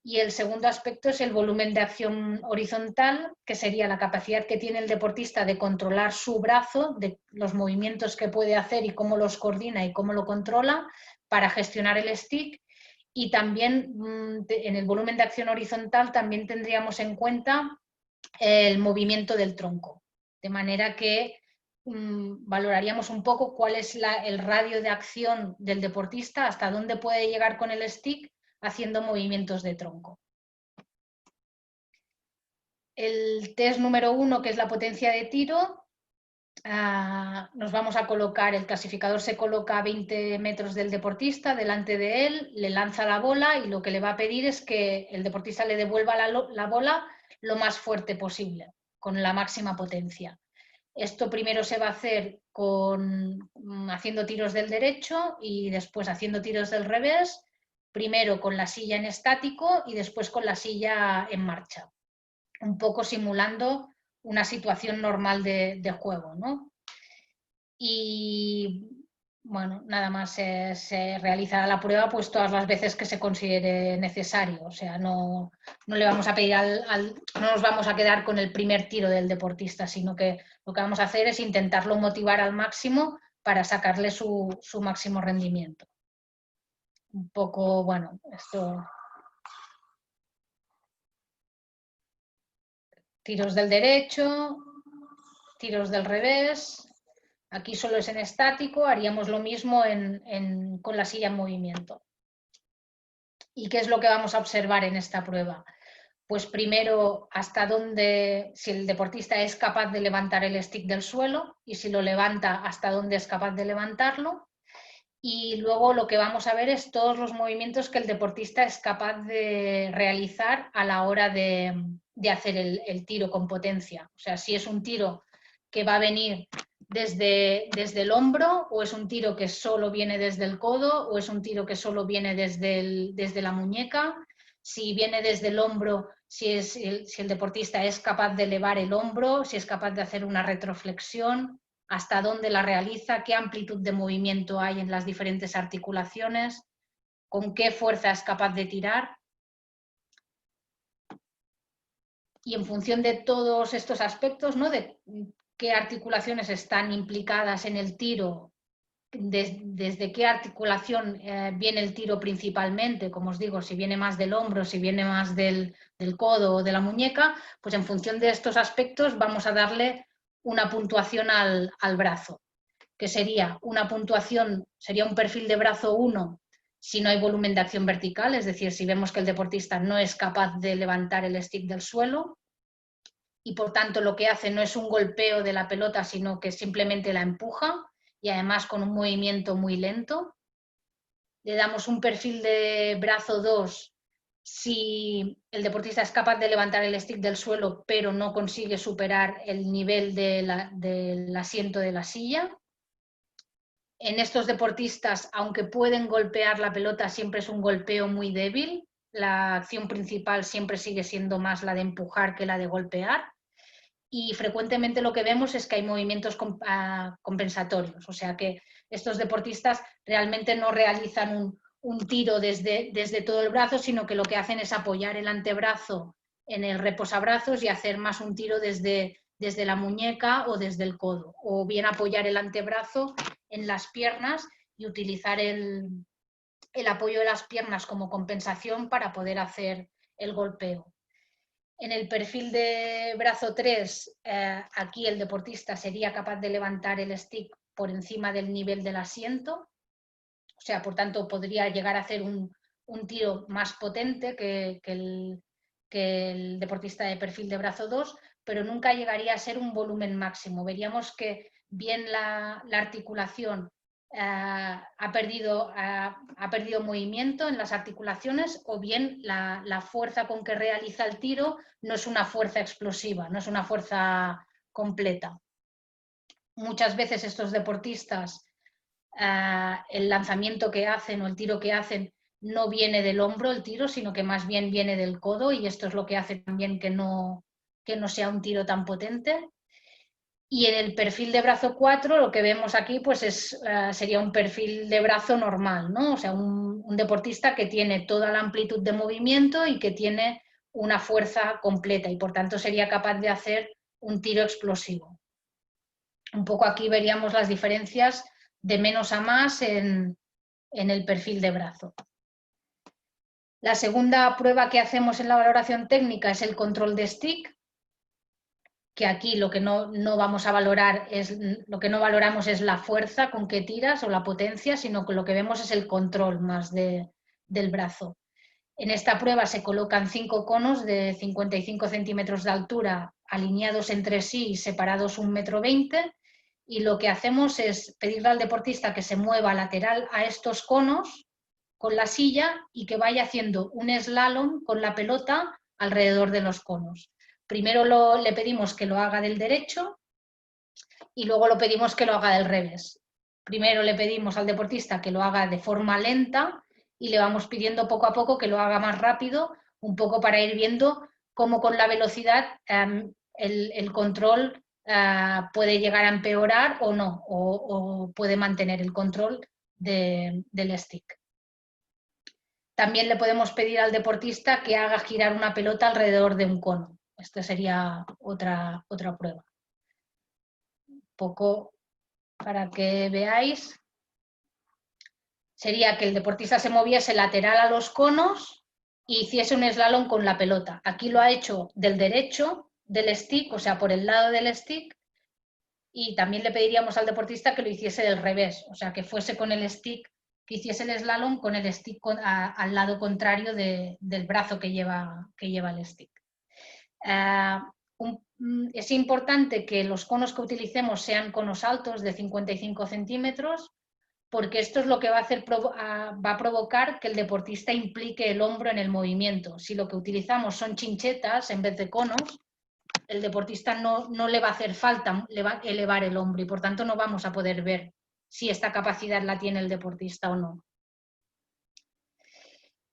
Y el segundo aspecto es el volumen de acción horizontal, que sería la capacidad que tiene el deportista de controlar su brazo, de los movimientos que puede hacer y cómo los coordina y cómo lo controla para gestionar el stick. Y también en el volumen de acción horizontal también tendríamos en cuenta el movimiento del tronco. De manera que valoraríamos un poco cuál es el radio de acción del deportista, hasta dónde puede llegar con el stick haciendo movimientos de tronco. El test número 1, que es la potencia de tiro, nos vamos a colocar, el clasificador se coloca a 20 metros del deportista, delante de él, le lanza la bola y lo que le va a pedir es que el deportista le devuelva la bola lo más fuerte posible, con la máxima potencia. Esto primero se va a hacer haciendo tiros del derecho y después haciendo tiros del revés, primero con la silla en estático y después con la silla en marcha, un poco simulando una situación normal de juego, ¿no? Y bueno, nada más se realizará la prueba pues todas las veces que se considere necesario, o sea, no le vamos a pedir no nos vamos a quedar con el primer tiro del deportista, sino que lo que vamos a hacer es intentarlo motivar al máximo para sacarle su máximo rendimiento. Un poco, bueno, esto... Tiros del derecho, tiros del revés. Aquí solo es en estático, haríamos lo mismo con la silla en movimiento. ¿Y qué es lo que vamos a observar en esta prueba? Pues primero, hasta dónde, si el deportista es capaz de levantar el stick del suelo y si lo levanta, hasta dónde es capaz de levantarlo. Y luego lo que vamos a ver es todos los movimientos que el deportista es capaz de realizar a la hora de hacer el tiro con potencia. O sea, si es un tiro que va a venir desde el hombro, o es un tiro que solo viene desde el codo, o es un tiro que solo viene desde la muñeca. Si viene desde el hombro, si el deportista es capaz de elevar el hombro, si es capaz de hacer una retroflexión, hasta dónde la realiza, qué amplitud de movimiento hay en las diferentes articulaciones, con qué fuerza es capaz de tirar. Y en función de todos estos aspectos, ¿no?, de qué articulaciones están implicadas en el tiro desde qué articulación viene el tiro principalmente, como os digo, si viene más del hombro, si viene más del codo o de la muñeca, pues en función de estos aspectos vamos a darle una puntuación al brazo, que sería una puntuación, sería un perfil de brazo 1 si no hay volumen de acción vertical, es decir, si vemos que el deportista no es capaz de levantar el stick del suelo y por tanto lo que hace no es un golpeo de la pelota, sino que simplemente la empuja y además con un movimiento muy lento. Le damos un perfil de brazo 2 si el deportista es capaz de levantar el stick del suelo pero no consigue superar el nivel del asiento de la silla. En estos deportistas, aunque pueden golpear la pelota, siempre es un golpeo muy débil. La acción principal siempre sigue siendo más la de empujar que la de golpear. Y frecuentemente lo que vemos es que hay movimientos compensatorios, o sea que estos deportistas realmente no realizan un tiro desde todo el brazo, sino que lo que hacen es apoyar el antebrazo en el reposabrazos y hacer más un tiro desde la muñeca o desde el codo, o bien apoyar el antebrazo en las piernas y utilizar el apoyo de las piernas como compensación para poder hacer el golpeo. En el perfil de brazo 3, aquí el deportista sería capaz de levantar el stick por encima del nivel del asiento, o sea, por tanto podría llegar a hacer un tiro más potente que el deportista de perfil de brazo 2, pero nunca llegaría a ser un volumen máximo. Veríamos que bien la articulación ha perdido movimiento en las articulaciones, o bien la fuerza con que realiza el tiro no es una fuerza explosiva, no es una fuerza completa. Muchas veces estos deportistas, el lanzamiento que hacen o el tiro que hacen no viene del hombro el tiro, sino que más bien viene del codo, y esto es lo que hace también que no sea un tiro tan potente. Y en el perfil de brazo 4 lo que vemos aquí pues sería un perfil de brazo normal, ¿no? O sea, un deportista que tiene toda la amplitud de movimiento y que tiene una fuerza completa y por tanto sería capaz de hacer un tiro explosivo. Un poco aquí veríamos las diferencias de menos a más en el perfil de brazo. La segunda prueba que hacemos en la valoración técnica es el control de stick, que aquí lo que no vamos a valorar es, lo que no valoramos es la fuerza con que tiras o la potencia, sino que lo que vemos es el control más del brazo. En esta prueba se colocan 5 conos de 55 centímetros de altura alineados entre sí y separados 1,20 m, y lo que hacemos es pedirle al deportista que se mueva lateral a estos conos con la silla y que vaya haciendo un slalom con la pelota alrededor de los conos. Primero le pedimos que lo haga del derecho y luego lo pedimos que lo haga del revés. Primero le pedimos al deportista que lo haga de forma lenta y le vamos pidiendo poco a poco que lo haga más rápido, un poco para ir viendo cómo con la velocidad el control puede llegar a empeorar o no, o puede mantener el control del stick. También le podemos pedir al deportista que haga girar una pelota alrededor de un cono. Esta sería otra prueba. Un poco para que veáis. Sería que el deportista se moviese lateral a los conos y hiciese un slalom con la pelota. Aquí lo ha hecho del derecho del stick, o sea, por el lado del stick, y también le pediríamos al deportista que lo hiciese del revés, o sea, que fuese con el stick, que hiciese el slalom con el stick al lado contrario del brazo que lleva el stick. Es importante que los conos que utilicemos sean conos altos de 55 centímetros, porque esto es lo que va a provocar que el deportista implique el hombro en el movimiento. Si lo que utilizamos son chinchetas en vez de conos, el deportista no le va a hacer falta, le va a elevar el hombro y por tanto no vamos a poder ver si esta capacidad la tiene el deportista o no.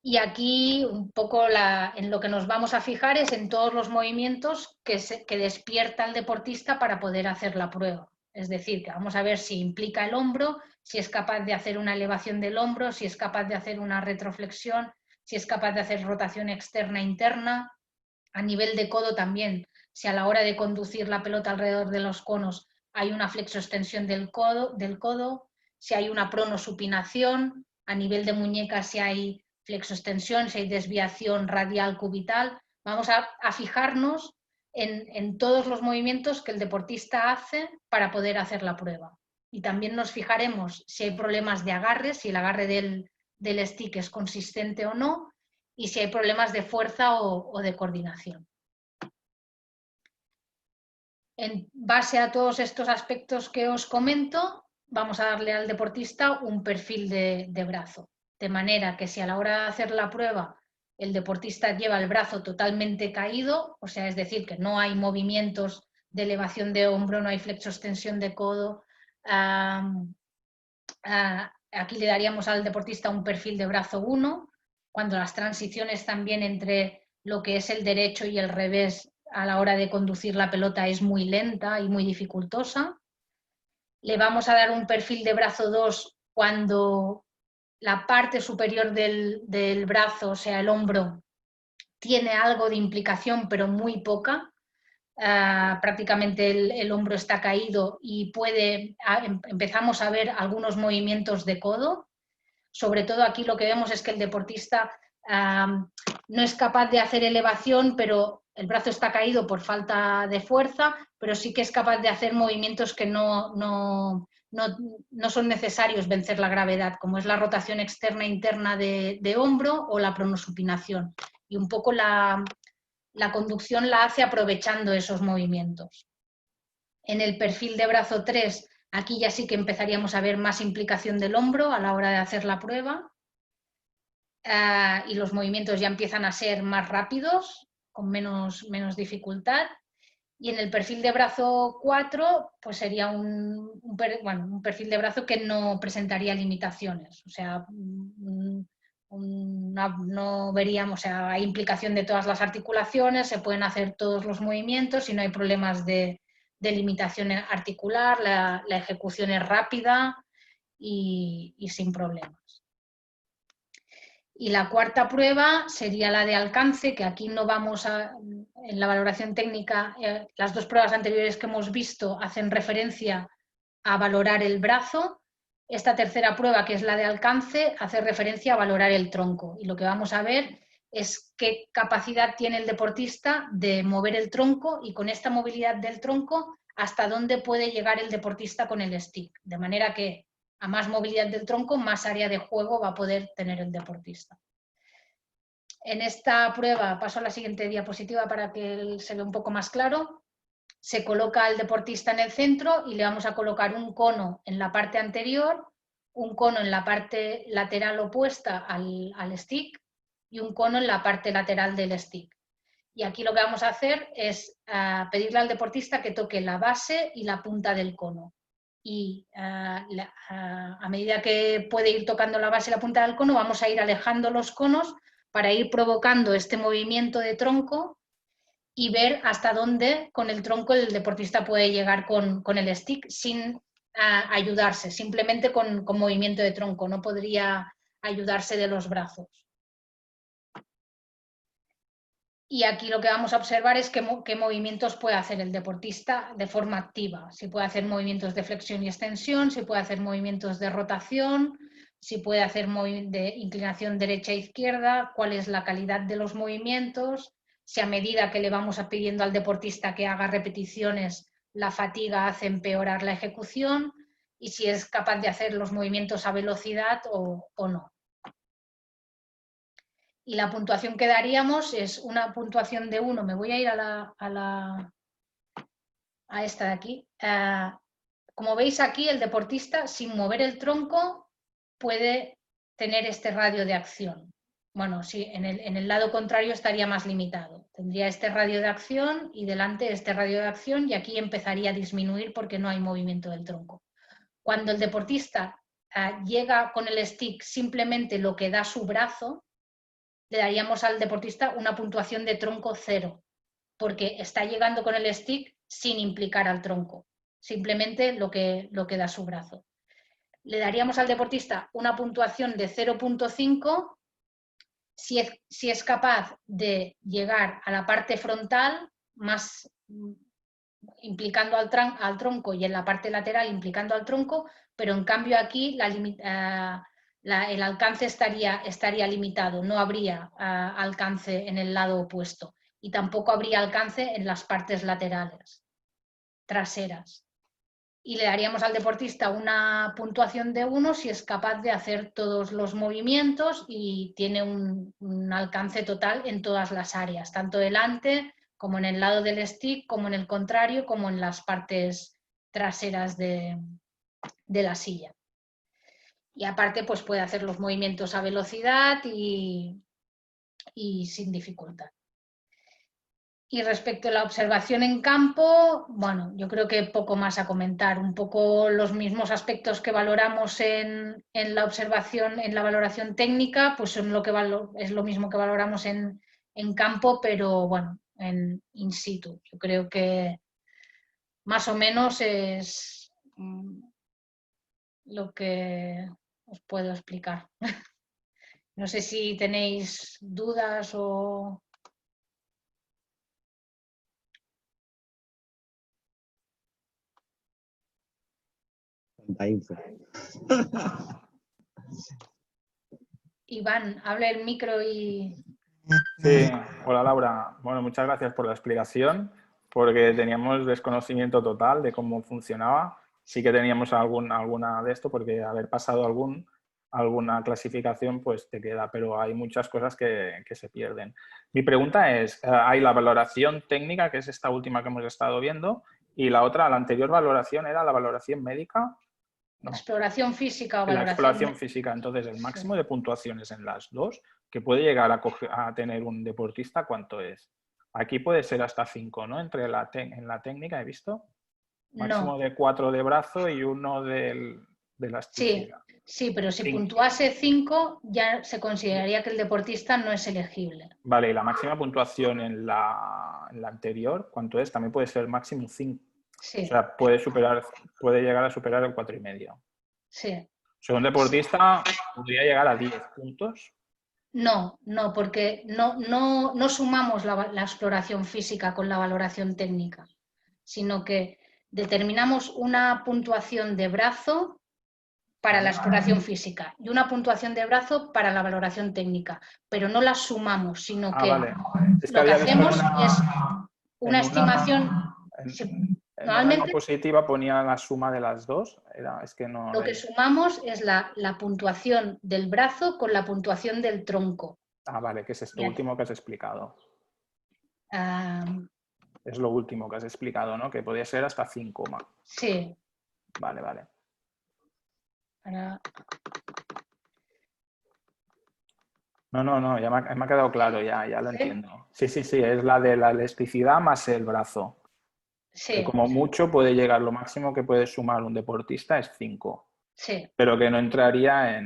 Y aquí un poco en lo que nos vamos a fijar es en todos los movimientos que despierta el deportista para poder hacer la prueba. Es decir, que vamos a ver si implica el hombro, si es capaz de hacer una elevación del hombro, si es capaz de hacer una retroflexión, si es capaz de hacer rotación externa e interna. A nivel de codo también, si a la hora de conducir la pelota alrededor de los conos hay una flexoextensión del codo, si hay una pronosupinación, a nivel de muñeca si hay flexoextensión, si hay desviación radial cubital. Vamos a fijarnos en todos los movimientos que el deportista hace para poder hacer la prueba. Y también nos fijaremos si hay problemas de agarre, si el agarre del stick es consistente o no, y si hay problemas de fuerza o de coordinación. En base a todos estos aspectos que os comento, vamos a darle al deportista un perfil de brazo. De manera que si a la hora de hacer la prueba el deportista lleva el brazo totalmente caído, o sea, es decir, que no hay movimientos de elevación de hombro, no hay flexoextensión de codo, aquí le daríamos al deportista un perfil de brazo 1, cuando las transiciones también entre lo que es el derecho y el revés a la hora de conducir la pelota es muy lenta y muy dificultosa. Le vamos a dar un perfil de brazo 2 cuando la parte superior del brazo, o sea, el hombro, tiene algo de implicación, pero muy poca. Prácticamente el hombro está caído y empezamos a ver algunos movimientos de codo. Sobre todo aquí lo que vemos es que el deportista no es capaz de hacer elevación, pero el brazo está caído por falta de fuerza, pero sí que es capaz de hacer movimientos que no son necesarios vencer la gravedad, como es la rotación externa e interna de hombro o la pronosupinación. Y un poco la conducción la hace aprovechando esos movimientos. En el perfil de brazo 3, aquí ya sí que empezaríamos a ver más implicación del hombro a la hora de hacer la prueba. Y los movimientos ya empiezan a ser más rápidos, con menos dificultad. Y en el perfil de brazo 4, pues sería un perfil de brazo que no presentaría limitaciones. O sea, no veríamos, o sea, hay implicación de todas las articulaciones, se pueden hacer todos los movimientos y no hay problemas de limitación articular, la ejecución es rápida y sin problemas. Y la cuarta prueba sería la de alcance, que aquí no vamos en la valoración técnica, las dos pruebas anteriores que hemos visto hacen referencia a valorar el brazo. Esta tercera prueba, que es la de alcance, hace referencia a valorar el tronco. Y lo que vamos a ver es qué capacidad tiene el deportista de mover el tronco y con esta movilidad del tronco hasta dónde puede llegar el deportista con el stick. De manera que a más movilidad del tronco, más área de juego va a poder tener el deportista. En esta prueba, paso a la siguiente diapositiva para que se vea un poco más claro, se coloca al deportista en el centro y le vamos a colocar un cono en la parte anterior, un cono en la parte lateral opuesta al stick y un cono en la parte lateral del stick. Y aquí lo que vamos a hacer es pedirle al deportista que toque la base y la punta del cono. Y a medida que puede ir tocando la base y la punta del cono, vamos a ir alejando los conos para ir provocando este movimiento de tronco y ver hasta dónde con el tronco el deportista puede llegar con el stick sin ayudarse, simplemente con movimiento de tronco, no podría ayudarse de los brazos. Y aquí lo que vamos a observar es qué movimientos puede hacer el deportista de forma activa. Si puede hacer movimientos de flexión y extensión, si puede hacer movimientos de rotación, si puede hacer de inclinación derecha e izquierda, cuál es la calidad de los movimientos, si a medida que le vamos pidiendo al deportista que haga repeticiones, la fatiga hace empeorar la ejecución y si es capaz de hacer los movimientos a velocidad o no. Y la puntuación que daríamos es una puntuación de 1. Me voy a ir a esta de aquí. Como veis aquí, el deportista, sin mover el tronco, puede tener este radio de acción. Bueno, sí, en el lado contrario estaría más limitado. Tendría este radio de acción y delante este radio de acción y aquí empezaría a disminuir porque no hay movimiento del tronco. Cuando el deportista llega con el stick simplemente lo que da su brazo, le daríamos al deportista una puntuación de tronco 0, porque está llegando con el stick sin implicar al tronco, simplemente lo que da su brazo. Le daríamos al deportista una puntuación de 0.5 si es capaz de llegar a la parte frontal más implicando al tronco y en la parte lateral implicando al tronco, pero en cambio aquí el alcance estaría limitado, no habría alcance en el lado opuesto y tampoco habría alcance en las partes laterales, traseras. Y le daríamos al deportista una puntuación de 1 si es capaz de hacer todos los movimientos y tiene un alcance total en todas las áreas, tanto delante como en el lado del stick, como en el contrario, como en las partes traseras de la silla. Y aparte, pues puede hacer los movimientos a velocidad y sin dificultad. Y respecto a la observación en campo, bueno, yo creo que poco más a comentar. Un poco los mismos aspectos que valoramos en la observación, en la valoración técnica, pues son es lo mismo que valoramos en campo, pero bueno, en in situ. Yo creo que más o menos es lo que os puedo explicar. No sé si tenéis dudas o... Tanta info. Iván, habla el micro y... Sí, hola Laura. Bueno, muchas gracias por la explicación, porque teníamos desconocimiento total de cómo funcionaba. Sí que teníamos alguna de esto, porque haber pasado alguna clasificación pues te queda, pero hay muchas cosas que se pierden. Mi pregunta es, hay la valoración técnica, que es esta última que hemos estado viendo, y la otra, la anterior valoración era la valoración médica. No. Exploración física o La valoración... exploración física, entonces el máximo de puntuaciones en las dos que puede llegar a tener un deportista, ¿cuánto es? Aquí puede ser hasta 5, ¿no? En la técnica he visto. Máximo No. de 4 de brazo y 1 de elasticidad. Sí, pero si 5. puntuase 5 ya se consideraría que el deportista no es elegible. Vale, y la máxima puntuación en la anterior, ¿cuánto es? También puede ser máximo 5. Sí. O sea, puede llegar a superar el 4,5. Sí. O sea, un deportista podría llegar a 10 puntos. No, porque no sumamos la exploración física con la valoración técnica, sino que determinamos una puntuación de brazo para la exploración física y una puntuación de brazo para la valoración técnica, pero no las sumamos, sino que vale. Es lo que hacemos es una en estimación... En una diapositiva ponía la suma de las dos. Es que no lo que sumamos es la puntuación del brazo con la puntuación del tronco. Ah, vale, que es esto último que has explicado. Es lo último que has explicado, ¿no? Que podía ser hasta 5. Sí. Vale, vale. No, ya me ha quedado claro, ya lo entiendo. Sí, es la de la elasticidad más el brazo. Sí. Que como mucho puede llegar, lo máximo que puede sumar un deportista es 5. Sí. Pero que no entraría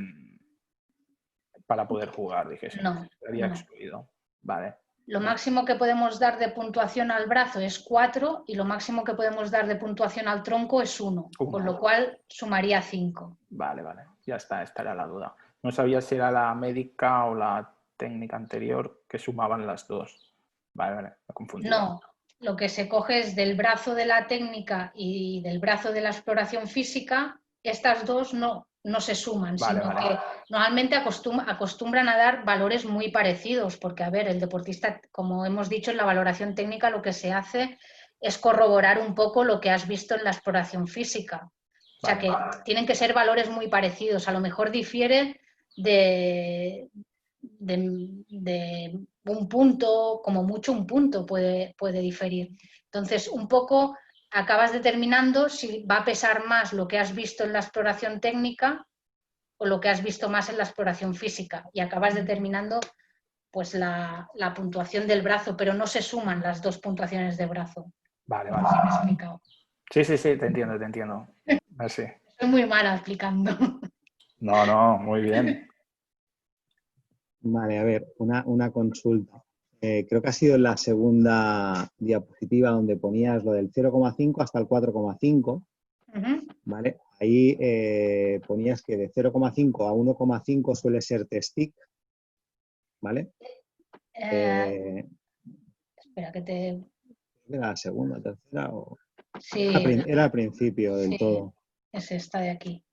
para poder jugar, dijese. No. Estaría excluido. Vale. Lo máximo que podemos dar de puntuación al brazo es 4 y lo máximo que podemos dar de puntuación al tronco es 1, con lo cual sumaría 5. Vale. Ya está, esta era la duda. No sabía si era la médica o la técnica anterior que sumaban las dos. Vale, me he confundido. No, lo que se coge es del brazo de la técnica y del brazo de la exploración física. Estas dos no se suman, sino que normalmente acostumbran a dar valores muy parecidos, porque, a ver, el deportista, como hemos dicho, en la valoración técnica lo que se hace es corroborar un poco lo que has visto en la exploración física. O sea que tienen que ser valores muy parecidos, a lo mejor difiere de un punto, como mucho un punto puede diferir. Entonces, un poco acabas determinando si va a pesar más lo que has visto en la exploración técnica o lo que has visto más en la exploración física y acabas determinando pues la puntuación del brazo, pero no se suman las dos puntuaciones de brazo. Vale. ¿Sí me he explicado? Sí, te entiendo. Así. Soy muy mala explicando. No, muy bien. Vale, a ver, una consulta. Creo que ha sido en la segunda diapositiva donde ponías lo del 0,5 hasta el 4,5. ¿Vale? Ahí ponías que de 0,5 a 1,5 suele ser T-stick. ¿Vale? Espera, que te... ¿Era la segunda, tercera o...? Sí, Era al principio del sí, todo. es esta de aquí.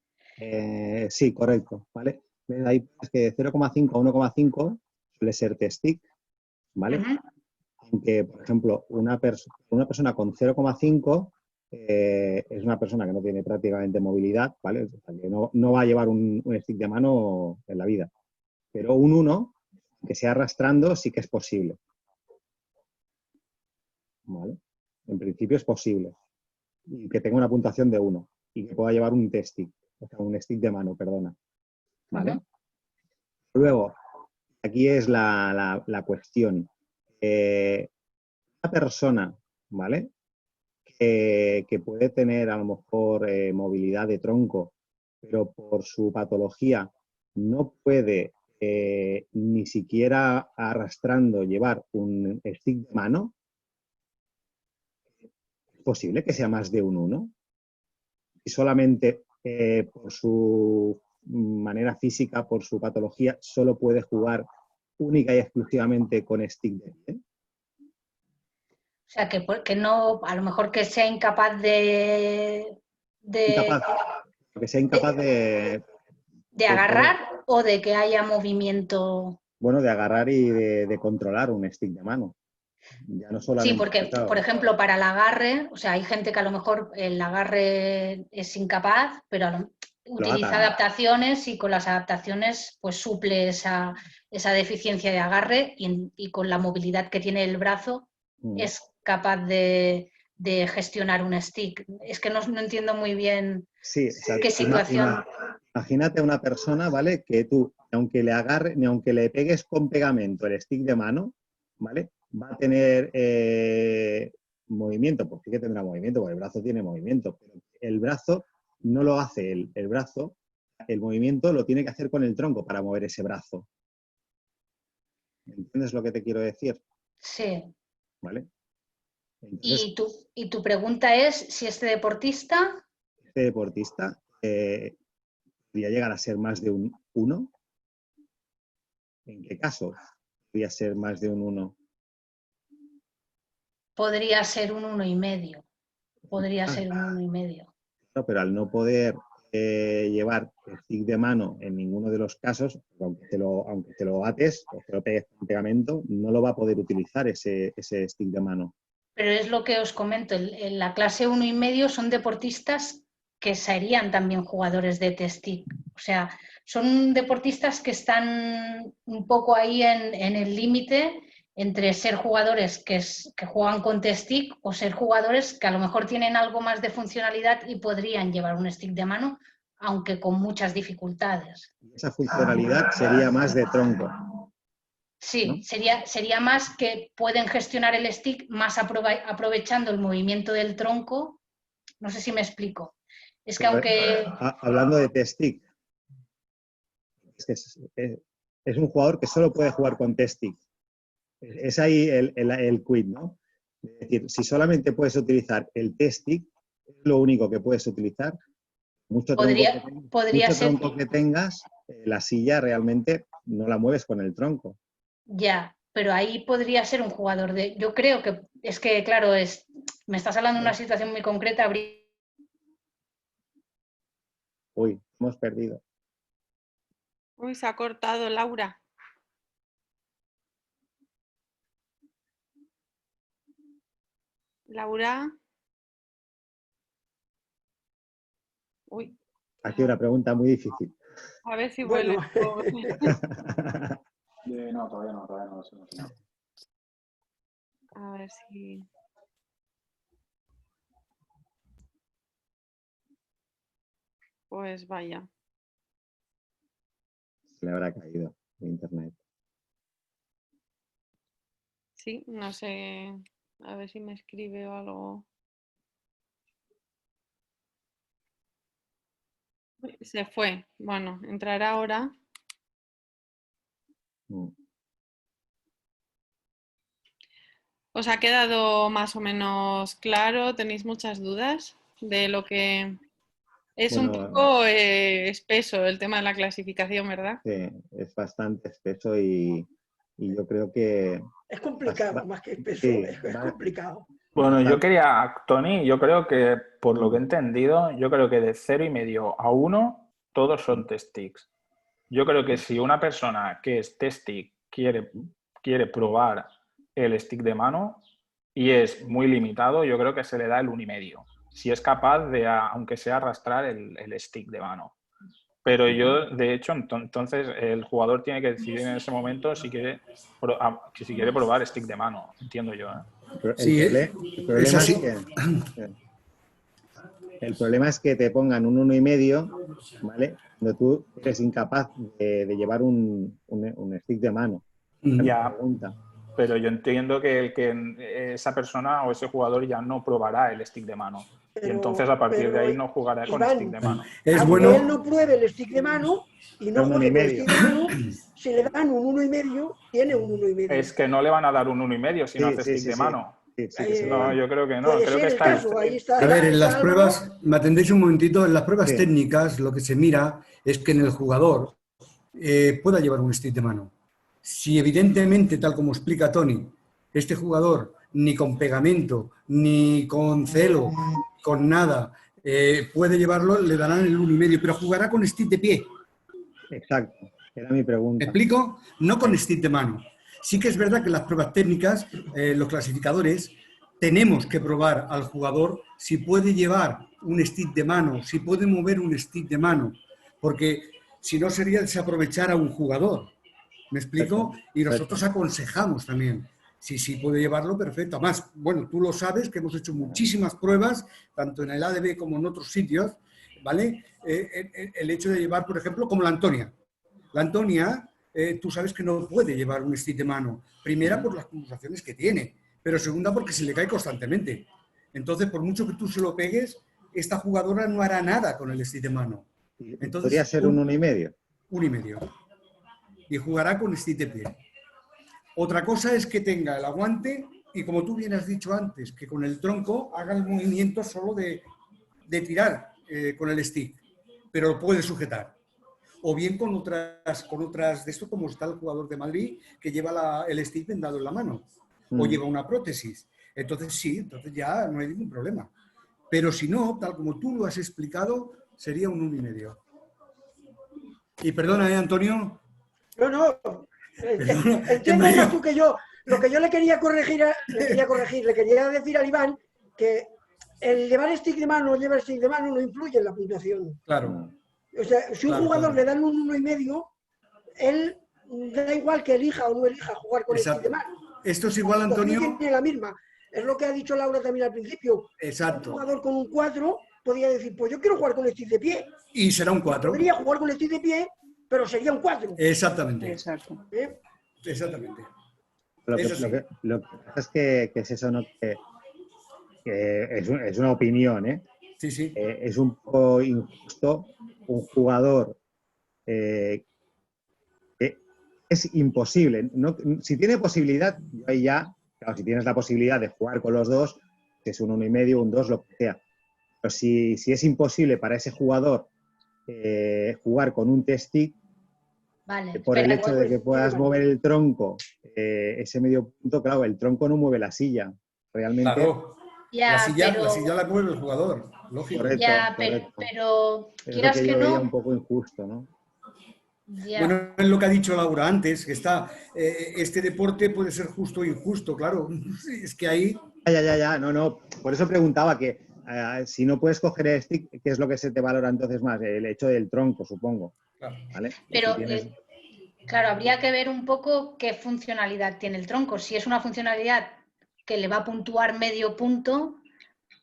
Sí, correcto, ¿vale? Ahí es que de 0,5 a 1,5 suele ser TESTIC, ¿vale? Aunque, por ejemplo, una persona con 0,5 es una persona que no tiene prácticamente movilidad, ¿vale? O sea, que no va a llevar un stick de mano en la vida. Pero un 1, que sea arrastrando, sí que es posible. ¿Vale? En principio es posible. Y que tenga una puntuación de 1 y que pueda llevar un TESTIC, o sea, un stick de mano, perdona. ¿Vale? Luego, aquí es la cuestión. Una persona, ¿vale? Que puede tener a lo mejor movilidad de tronco, pero por su patología no puede ni siquiera arrastrando llevar un stick de mano, ¿es posible que sea más de un 1? Y solamente por su manera física, por su patología, solo puede jugar única y exclusivamente con stick de pie. O sea, que no, a lo mejor que sea incapaz de Que sea incapaz de agarrar o de que haya movimiento. Bueno, de agarrar y de controlar un stick de mano. Ya no solamente, Sí, porque, claro, por ejemplo, para el agarre, o sea, hay gente que a lo mejor el agarre es incapaz, pero utiliza adaptaciones y con las adaptaciones pues suple esa deficiencia de agarre y con la movilidad que tiene el brazo es capaz de gestionar un stick. Es que no entiendo muy bien qué situación. Imagínate a una persona, ¿vale? Que tú, aunque le agarre, ni aunque le pegues con pegamento el stick de mano, ¿vale? Va a tener movimiento, pues sí que tendrá movimiento, porque el brazo tiene movimiento, pero el brazo no lo hace el brazo, el movimiento lo tiene que hacer con el tronco para mover ese brazo. ¿Entiendes lo que te quiero decir? Sí. ¿Vale? Entonces, ¿Y tu pregunta es si este deportista podría llegar a ser más de un 1? ¿En qué caso podría ser más de un 1? Podría ser un 1,5. Podría ser un 1,5. Claro, pero al no poder llevar el stick de mano en ninguno de los casos, aunque te lo bates o te lo pegues con pegamento, no lo va a poder utilizar ese stick de mano. Pero es lo que os comento, en la clase 1,5 son deportistas que serían también jugadores de TESTIC. O sea, son deportistas que están un poco ahí en el límite entre ser jugadores que juegan con TESTIC o ser jugadores que a lo mejor tienen algo más de funcionalidad y podrían llevar un stick de mano, aunque con muchas dificultades. Esa funcionalidad sería más de tronco. Sí, ¿no? sería más que pueden gestionar el stick más aprovechando el movimiento del tronco. No sé si me explico. Es que aunque... Hablando de TESTIC, es un jugador que solo puede jugar con TESTIC. Es ahí el quid, ¿no? Es decir, si solamente puedes utilizar el TESTIC, es lo único que puedes utilizar. Mucho tronco que tengas, la silla realmente no la mueves con el tronco. Ya, pero ahí podría ser un jugador de... Yo creo que es que, claro, me estás hablando de una situación muy concreta. Uy, hemos perdido. Uy, se ha cortado, Laura. Laura. Uy. Aquí una pregunta muy difícil. A ver si vuelve. No, todavía no. A ver si... Pues vaya. Se le habrá caído el internet. Sí, no sé. A ver si me escribe o algo. Se fue. Bueno, entrará ahora. ¿Os ha quedado más o menos claro? ¿Tenéis muchas dudas de lo que... Es un poco espeso el tema de la clasificación, ¿verdad? Sí, es bastante espeso y yo creo que... Es complicado, más que espeso, sí, es complicado. Bueno, yo quería, Tony, yo creo que, por lo que he entendido, yo creo que de 0,5 a 1, todos son test sticks. Yo creo que si una persona que es test stick quiere probar el stick de mano y es muy limitado, yo creo que se le da el 1,5. Si es capaz de, aunque sea arrastrar el stick de mano. Pero yo, de hecho, entonces el jugador tiene que decidir en ese momento si quiere probar stick de mano, entiendo yo, ¿eh? Sí, El problema es así. el problema es que te pongan un 1,5, ¿vale? Cuando tú eres incapaz de llevar un stick de mano. Ya, Pregunta. pero yo entiendo que esa persona o ese jugador ya no probará el stick de mano. Y entonces a partir de ahí no jugará con Iván, stick de mano. Es aunque bueno. él no pruebe el stick de mano y no Un juegue con el 1,5. stick de mano, si le dan un 1,5, tiene un 1,5. Es que no le van a dar un 1,5 si no hace stick de mano. No, yo creo que no. Puede Creo ser que el está. caso, ahí está. A ver, en las está pruebas, me atendéis un momentito, en las pruebas Sí. técnicas lo que se mira es que en el jugador pueda llevar un stick de mano. Si evidentemente, tal como explica Tony, este jugador ni con pegamento, ni con celo, con nada, puede llevarlo, le darán el 1,5, pero jugará con stick de pie. Exacto, era mi ¿Me pregunta. explico? No con stick de mano. Sí que es verdad que en las pruebas técnicas, los clasificadores, tenemos que probar al jugador si puede llevar un stick de mano, si puede mover un stick de mano, porque si no sería desaprovechar a un jugador. ¿Me explico? Y nosotros aconsejamos también. Si puede llevarlo, perfecto. Además, bueno, tú lo sabes que hemos hecho muchísimas pruebas, tanto en el ADB como en otros sitios, ¿vale? El hecho de llevar, por ejemplo, como la Antonia. La Antonia, tú sabes que no puede llevar un stick de mano. Primera, por las pulsaciones que tiene, pero segunda, porque se le cae constantemente. Entonces, por mucho que tú se lo pegues, esta jugadora no hará nada con el stick de mano. Entonces, ¿Podría ser un 1,5? 1,5. Y jugará con stick de pie. Otra cosa es que tenga el aguante y, como tú bien has dicho antes, que con el tronco haga el movimiento solo de tirar con el stick, pero lo puede sujetar. O bien con otras de esto, como está el jugador de Madrid, que lleva el stick vendado en la mano, o lleva una prótesis. Entonces sí, entonces ya no hay ningún problema. Pero si no, tal como tú lo has explicado, sería un 1,5. Y perdona, Antonio. No. Perdona, Entiendes más tú que yo. Lo que yo le quería quería decir al Iván que el llevar stick de mano o llevar stick de mano no influye en la puntuación. Claro. O sea, si un jugador le dan un 1,5, él da igual que elija o no elija jugar con stick de mano. Esto es igual, Antonio. Tiene la misma. Es lo que ha dicho Laura también al principio. Exacto. Un jugador con un 4 podría decir, pues yo quiero jugar con stick de pie. Y será un 4. Podría jugar con stick de pie, pero sería un 4. Exactamente. Exacto. Exactamente. Lo que pasa es que es eso, ¿no? Que es una opinión, ¿eh? Sí, sí. Es un poco injusto un jugador es imposible. No, si tiene posibilidad, ahí ya, claro, si tienes la posibilidad de jugar con los dos, que es un 1,5, un 2, lo que sea. Pero si es imposible para ese jugador jugar con un test stick, vale, por el hecho de que puedas mover el tronco, ese medio punto, claro, el tronco no mueve la silla. Realmente. Claro. Ya, la silla la mueve el jugador, lógico. Correcto, ya, correcto. pero es quieras lo que, que yo veía no. un poco injusto, ¿no? Ya. Bueno, es lo que ha dicho Laura antes, que está este deporte puede ser justo o injusto, claro. Es que ahí. Ya. No. Por eso preguntaba que si no puedes coger el stick, ¿qué es lo que se te valora entonces más? El hecho del tronco, supongo. Claro. ¿Vale? Pero, si tienes... claro, habría que ver un poco qué funcionalidad tiene el tronco. Si es una funcionalidad que le va a puntuar medio punto,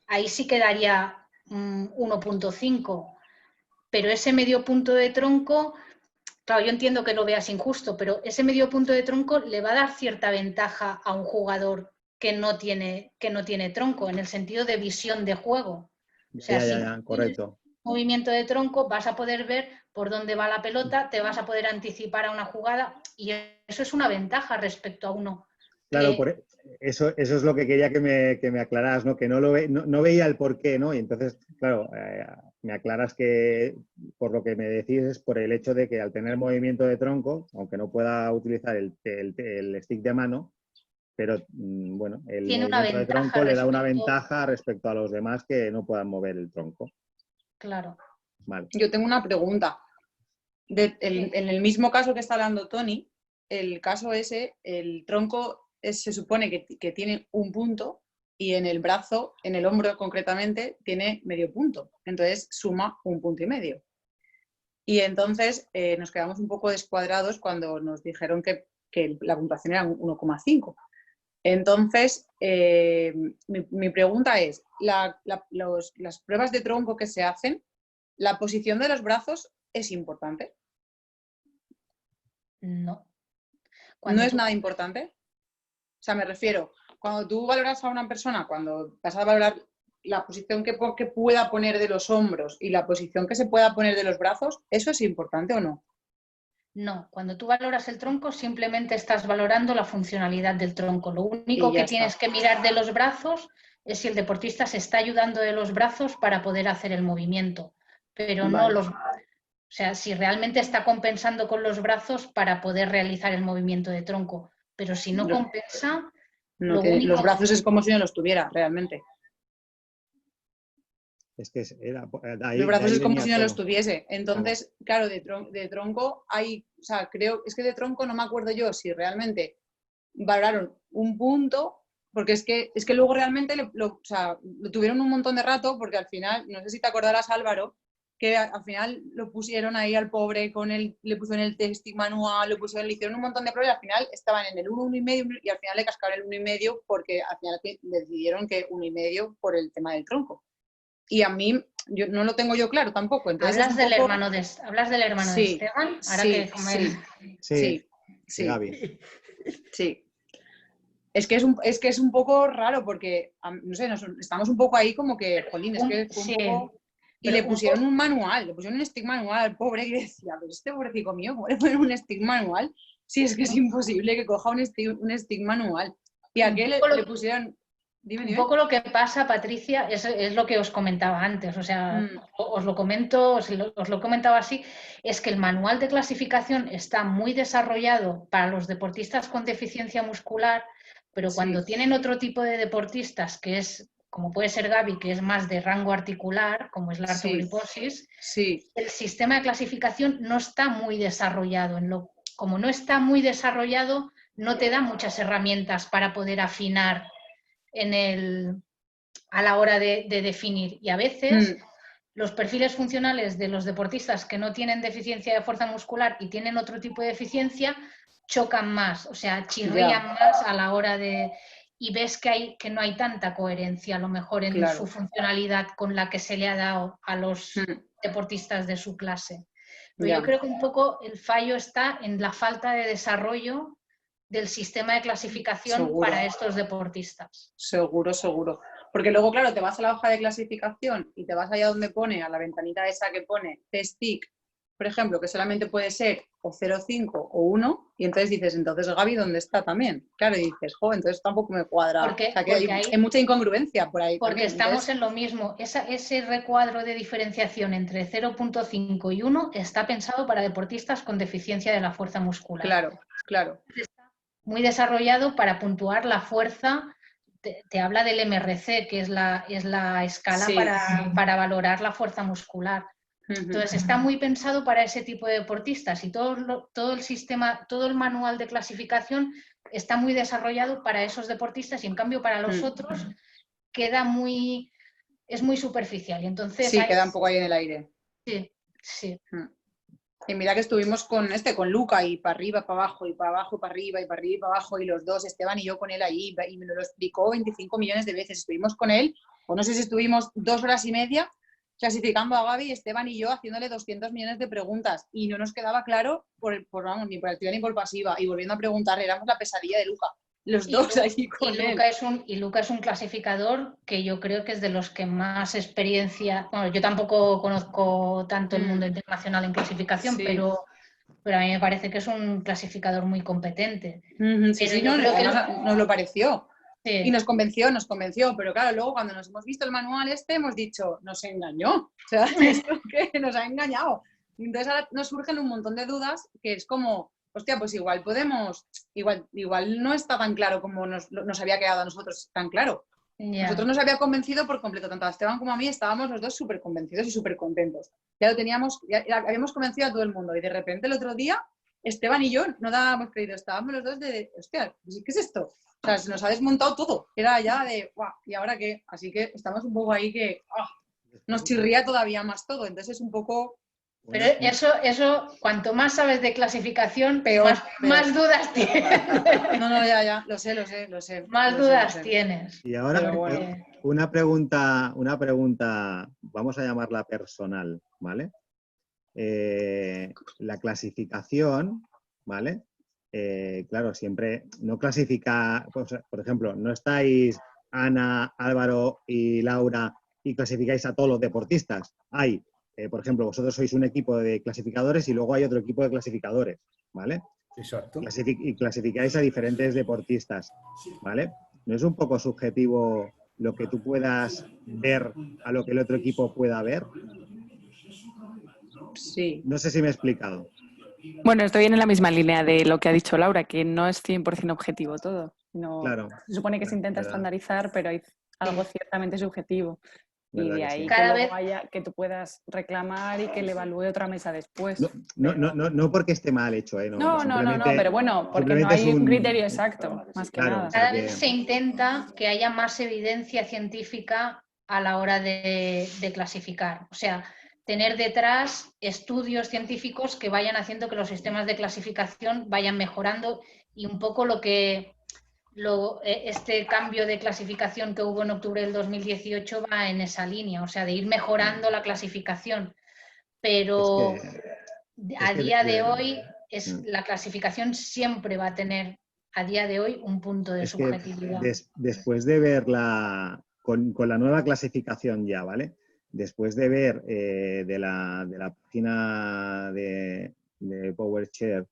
ahí sí quedaría 1,5. Pero ese medio punto de tronco, claro, yo entiendo que lo veas injusto, pero ese medio punto de tronco le va a dar cierta ventaja a un jugador que no tiene tronco, en el sentido de visión de juego. O sea, ya, correcto. Movimiento de tronco, vas a poder ver por dónde va la pelota, te vas a poder anticipar a una jugada y eso es una ventaja respecto a uno. Claro, eso es lo que quería que me aclararas, ¿no? Que no veía el porqué, ¿no? Y entonces, claro, me aclaras que por lo que me decís es por el hecho de que al tener movimiento de tronco, aunque no pueda utilizar el stick de mano, pero bueno, el Tiene una movimiento de ventaja tronco le da una respecto- ventaja respecto a los demás que no puedan mover el tronco. Claro. Vale. Yo tengo una pregunta. En el mismo caso que está hablando Tony, el caso ese, el tronco se supone que tiene un punto y en el brazo, en el hombro concretamente, tiene medio punto. Entonces suma 1,5 puntos. Y entonces nos quedamos un poco descuadrados cuando nos dijeron que la puntuación era 1,5. Entonces, mi pregunta es, las pruebas de tronco que se hacen, ¿la posición de los brazos es importante? No. ¿No es nada importante? O sea, me refiero, cuando tú valoras a una persona, cuando vas a valorar la posición que pueda poner de los hombros y la posición que se pueda poner de los brazos, ¿eso es importante o no? No, cuando tú valoras el tronco simplemente estás valorando la funcionalidad del tronco. Lo único que tienes que mirar de los brazos es si el deportista se está ayudando de los brazos para poder hacer el movimiento, pero no los... O sea, si realmente está compensando con los brazos para poder realizar el movimiento de tronco, pero si no compensa... Los brazos es como si no los tuviera, realmente. Es que los brazos es como si no los tuviese. Entonces, claro, de tronco hay, o sea, es que de tronco no me acuerdo yo si realmente valoraron 1 punto, porque es que luego realmente lo tuvieron un montón de rato, porque al final, no sé si te acordarás, Álvaro, que al final lo pusieron ahí al pobre, le pusieron el testing manual, le hicieron un montón de pruebas y al final estaban en el 1, 1,5 y al final le cascaron el 1,5 porque al final decidieron que 1,5 por el tema del tronco. Y a mí, yo no lo tengo yo claro tampoco. Entonces ¿Hablas del hermano de Esteban? Ahora sí, Gaby. Sí. Es que es un poco raro porque, no sé, estamos un poco ahí como que, jolín, es que fue un poco... Y le pusieron un manual, le pusieron un stick manual al pobre y decía, pero este pobrecito mío, ¿cómo le ponen un stick manual? Si es que es imposible que coja un stick manual. Y a qué le pusieron... Dime. Un poco lo que pasa, Patricia, es lo que os comentaba antes, o sea, os lo comentaba así, es que el manual de clasificación está muy desarrollado para los deportistas con deficiencia muscular, pero cuando tienen otro tipo de deportistas, que es, como puede ser Gaby, que es más de rango articular, como es la artrogriposis, el sistema de clasificación no está muy desarrollado. Como no está muy desarrollado, no te da muchas herramientas para poder afinar a la hora de definir. Y a veces los perfiles funcionales de los deportistas que no tienen deficiencia de fuerza muscular y tienen otro tipo de deficiencia chocan más, o sea, chirrían más a la hora de... Y ves que no hay tanta coherencia a lo mejor en su funcionalidad con la que se le ha dado a los deportistas de su clase. Pero yo creo que un poco el fallo está en la falta de desarrollo del sistema de clasificación para estos deportistas. Seguro. Porque luego, claro, te vas a la hoja de clasificación y te vas allá donde pone, a la ventanita esa que pone T-Stick, por ejemplo, que solamente puede ser o 0,5 o 1, y entonces dices, entonces Gaby, ¿dónde está también? Claro, y dices, entonces tampoco me cuadra. Porque, o sea, que hay mucha incongruencia por ahí. Porque también. estamos en lo mismo. Ese recuadro de diferenciación entre 0,5 y 1 está pensado para deportistas con deficiencia de la fuerza muscular. Claro. Está muy desarrollado para puntuar la fuerza. Te habla del MRC, que es la escala para valorar la fuerza muscular. Entonces está muy pensado para ese tipo de deportistas y todo el sistema, todo el manual de clasificación está muy desarrollado para esos deportistas y en cambio para los otros es muy superficial. Y entonces queda un poco ahí en el aire. Sí. Y mira que estuvimos con Luca, y para arriba, para abajo, y para abajo, para arriba, y para arriba, y para abajo, y los dos, Esteban y yo con él ahí, y me lo explicó 25 millones de veces. Estuvimos con él, o no sé si estuvimos 2 horas y media, clasificando a Gaby, Esteban y yo, haciéndole 200 millones de preguntas, y no nos quedaba claro ni por activa ni por pasiva, y volviendo a preguntarle, éramos la pesadilla de Luca. Los dos allí con él. Luca es un clasificador que yo creo que es de los que más experiencia... Bueno, yo tampoco conozco tanto el mundo internacional en clasificación, pero a mí me parece que es un clasificador muy competente. Nos lo pareció. Y nos convenció, pero claro, luego cuando nos hemos visto el manual hemos dicho, nos engañó. O sea, esto que nos ha engañado. Entonces ahora nos surgen un montón de dudas, que es como... hostia, pues igual podemos, igual no está tan claro como nos había quedado a nosotros tan claro. Nosotros nos había convencido por completo, tanto a Esteban como a mí, estábamos los dos súper convencidos y súper contentos. Ya lo teníamos, ya habíamos convencido a todo el mundo y de repente el otro día, Esteban y yo no dábamos crédito, estábamos los dos de, hostia, ¿qué es esto? O sea, se nos ha desmontado todo, era ya de, guau, ¿y ahora qué? Así que estamos un poco ahí que nos chirría todavía más todo, entonces es un poco... Pero eso, cuanto más sabes de clasificación, peor. Más dudas tienes. No, ya, lo sé. Más dudas tienes. Y ahora bueno. una pregunta, vamos a llamarla personal, ¿vale? La clasificación, ¿vale? Claro, siempre no clasifica, por ejemplo, no estáis Ana, Álvaro y Laura y clasificáis a todos los deportistas. Hay, por ejemplo, vosotros sois un equipo de clasificadores y luego hay otro equipo de clasificadores, ¿vale? Exacto. Y clasificáis a diferentes deportistas, ¿vale? ¿No es un poco subjetivo lo que tú puedas ver a lo que el otro equipo pueda ver? Sí. No sé si me he explicado. Bueno, estoy en la misma línea de lo que ha dicho Laura, que no es 100% objetivo todo. No, Claro. se supone que se intenta estandarizar, pero hay algo ciertamente subjetivo. Y de ahí sí. que luego haya que tú puedas reclamar y que le evalúe otra mesa después. No porque esté mal hecho, ¿eh? No, pero bueno, porque no hay un criterio exacto, más que nada. Cada vez se intenta que haya más evidencia científica a la hora de clasificar. O sea, tener detrás estudios científicos que vayan haciendo que los sistemas de clasificación vayan mejorando y un poco este cambio de clasificación que hubo en octubre del 2018 va en esa línea, o sea, de ir mejorando la clasificación. Pero a día de hoy la clasificación siempre va a tener, a día de hoy, un punto de subjetividad. Después de verla con la nueva clasificación ya, ¿vale? Después de ver de la página de PowerShare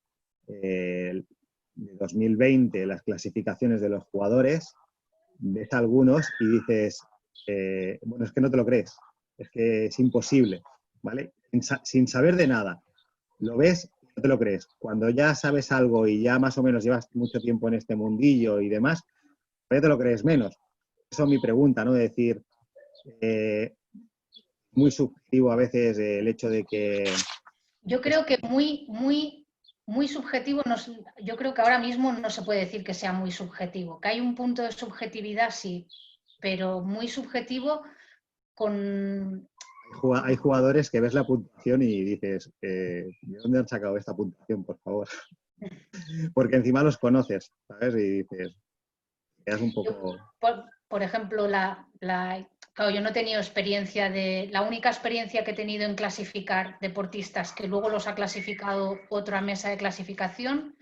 de 2020 las clasificaciones de los jugadores, ves algunos y dices, bueno, es que no te lo crees, es que es imposible, ¿vale? Sin saber de nada. Lo ves y no te lo crees. Cuando ya sabes algo y ya más o menos llevas mucho tiempo en este mundillo y demás, ya te lo crees menos. Eso es mi pregunta, ¿no? De decir, muy subjetivo a veces el hecho de que... Yo creo que muy subjetivo, yo creo que ahora mismo no se puede decir que sea muy subjetivo. Que hay un punto de subjetividad, sí, pero muy subjetivo con... Hay jugadores que ves la puntuación y dices, ¿de dónde han sacado esta puntuación, por favor? Porque encima los conoces, ¿sabes? Y dices, quedas un poco... Por ejemplo, claro, yo no he tenido experiencia la única experiencia que he tenido en clasificar deportistas que luego los ha clasificado otra mesa de clasificación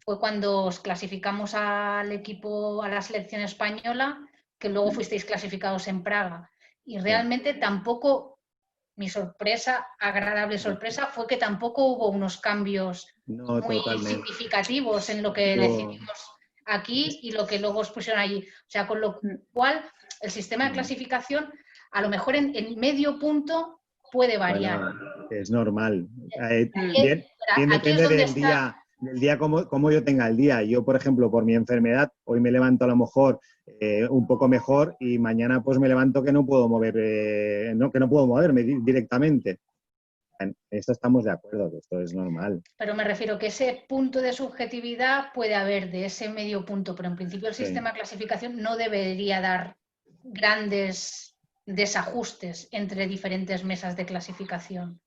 fue cuando os clasificamos al equipo, a la selección española, que luego fuisteis clasificados en Praga. Y realmente tampoco, mi sorpresa, agradable sorpresa, fue que tampoco hubo unos cambios muy significativos en lo que decidimos aquí y lo que luego os pusieron allí. O sea, con lo cual el sistema de clasificación a lo mejor en medio punto puede variar. Bueno, es normal. Depende del día como yo tenga el día. Yo, por ejemplo, por mi enfermedad, hoy me levanto a lo mejor un poco mejor y mañana pues me levanto que no puedo mover, que no puedo moverme directamente. En esto estamos de acuerdo, que esto es normal. Pero me refiero que ese punto de subjetividad puede haber de ese medio punto, pero en principio el sistema de clasificación no debería dar grandes desajustes entre diferentes mesas de clasificación.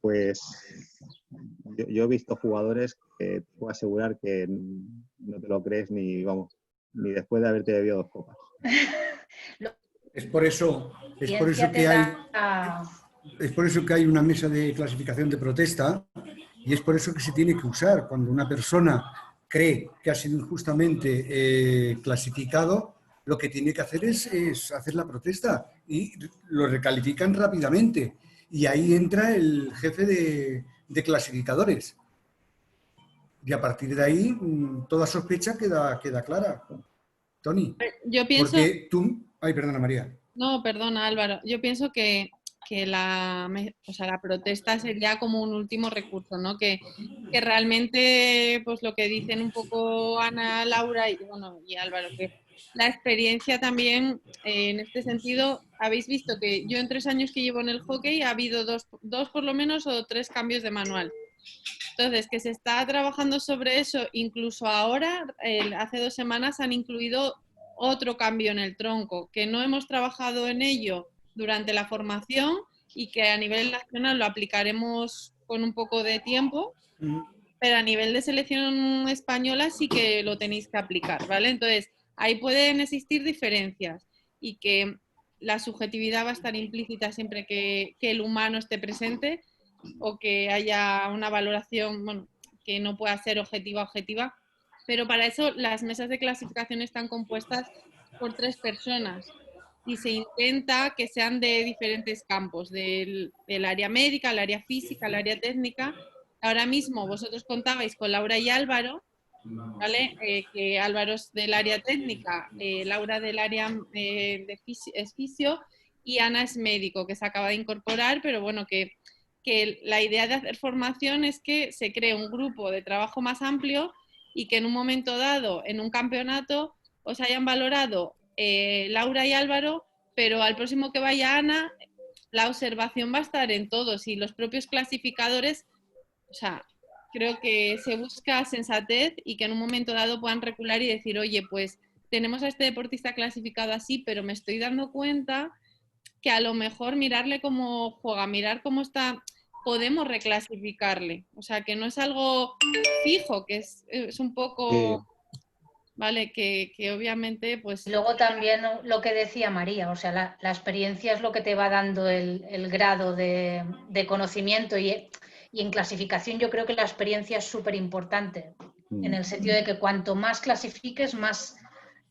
Pues yo he visto jugadores que te puedo asegurar que no te lo crees ni después de haberte bebido 2 copas. Es por eso que hay una mesa de clasificación de protesta y es por eso que se tiene que usar. Cuando una persona cree que ha sido injustamente clasificado, lo que tiene que hacer es hacer la protesta y lo recalifican rápidamente. Y ahí entra el jefe de clasificadores. Y a partir de ahí, toda sospecha queda clara. Tony. Yo pienso... Porque tú... Ay, perdona, María. No, perdona, Álvaro. Yo pienso que la protesta sería como un último recurso, ¿no? Que realmente, pues lo que dicen un poco Ana, Laura y Álvaro, que la experiencia también, en este sentido, habéis visto que yo en 3 años que llevo en el hockey ha habido dos por lo menos o 3 cambios de manual. Entonces, que se está trabajando sobre eso, incluso ahora, hace 2 semanas han incluido otro cambio en el tronco, que no hemos trabajado en ello durante la formación y que a nivel nacional lo aplicaremos con un poco de tiempo, pero a nivel de selección española sí que lo tenéis que aplicar, ¿vale? Entonces, ahí pueden existir diferencias y que la subjetividad va a estar implícita siempre que el humano esté presente o que haya una valoración, que no pueda ser objetiva, pero para eso las mesas de clasificación están compuestas por 3 personas y se intenta que sean de diferentes campos, del área médica, el área física, el área técnica. Ahora mismo vosotros contabais con Laura y Álvaro, ¿vale? Que Álvaro es del área técnica, Laura del área es fisio y Ana es médico, que se acaba de incorporar, pero bueno, que la idea de hacer formación es que se cree un grupo de trabajo más amplio y que en un momento dado, en un campeonato, os hayan valorado Laura y Álvaro, pero al próximo que vaya Ana, la observación va a estar en todos y los propios clasificadores, creo que se busca sensatez y que en un momento dado puedan recular y decir, oye, pues tenemos a este deportista clasificado así, pero me estoy dando cuenta que a lo mejor mirarle cómo juega, mirar cómo está, podemos reclasificarle. O sea, que no es algo fijo, que es un poco... ¿Vale? Que obviamente, pues... Luego también lo que decía María, o sea, la experiencia es lo que te va dando el grado de conocimiento y en clasificación yo creo que la experiencia es súper importante, en el sentido de que cuanto más clasifiques, más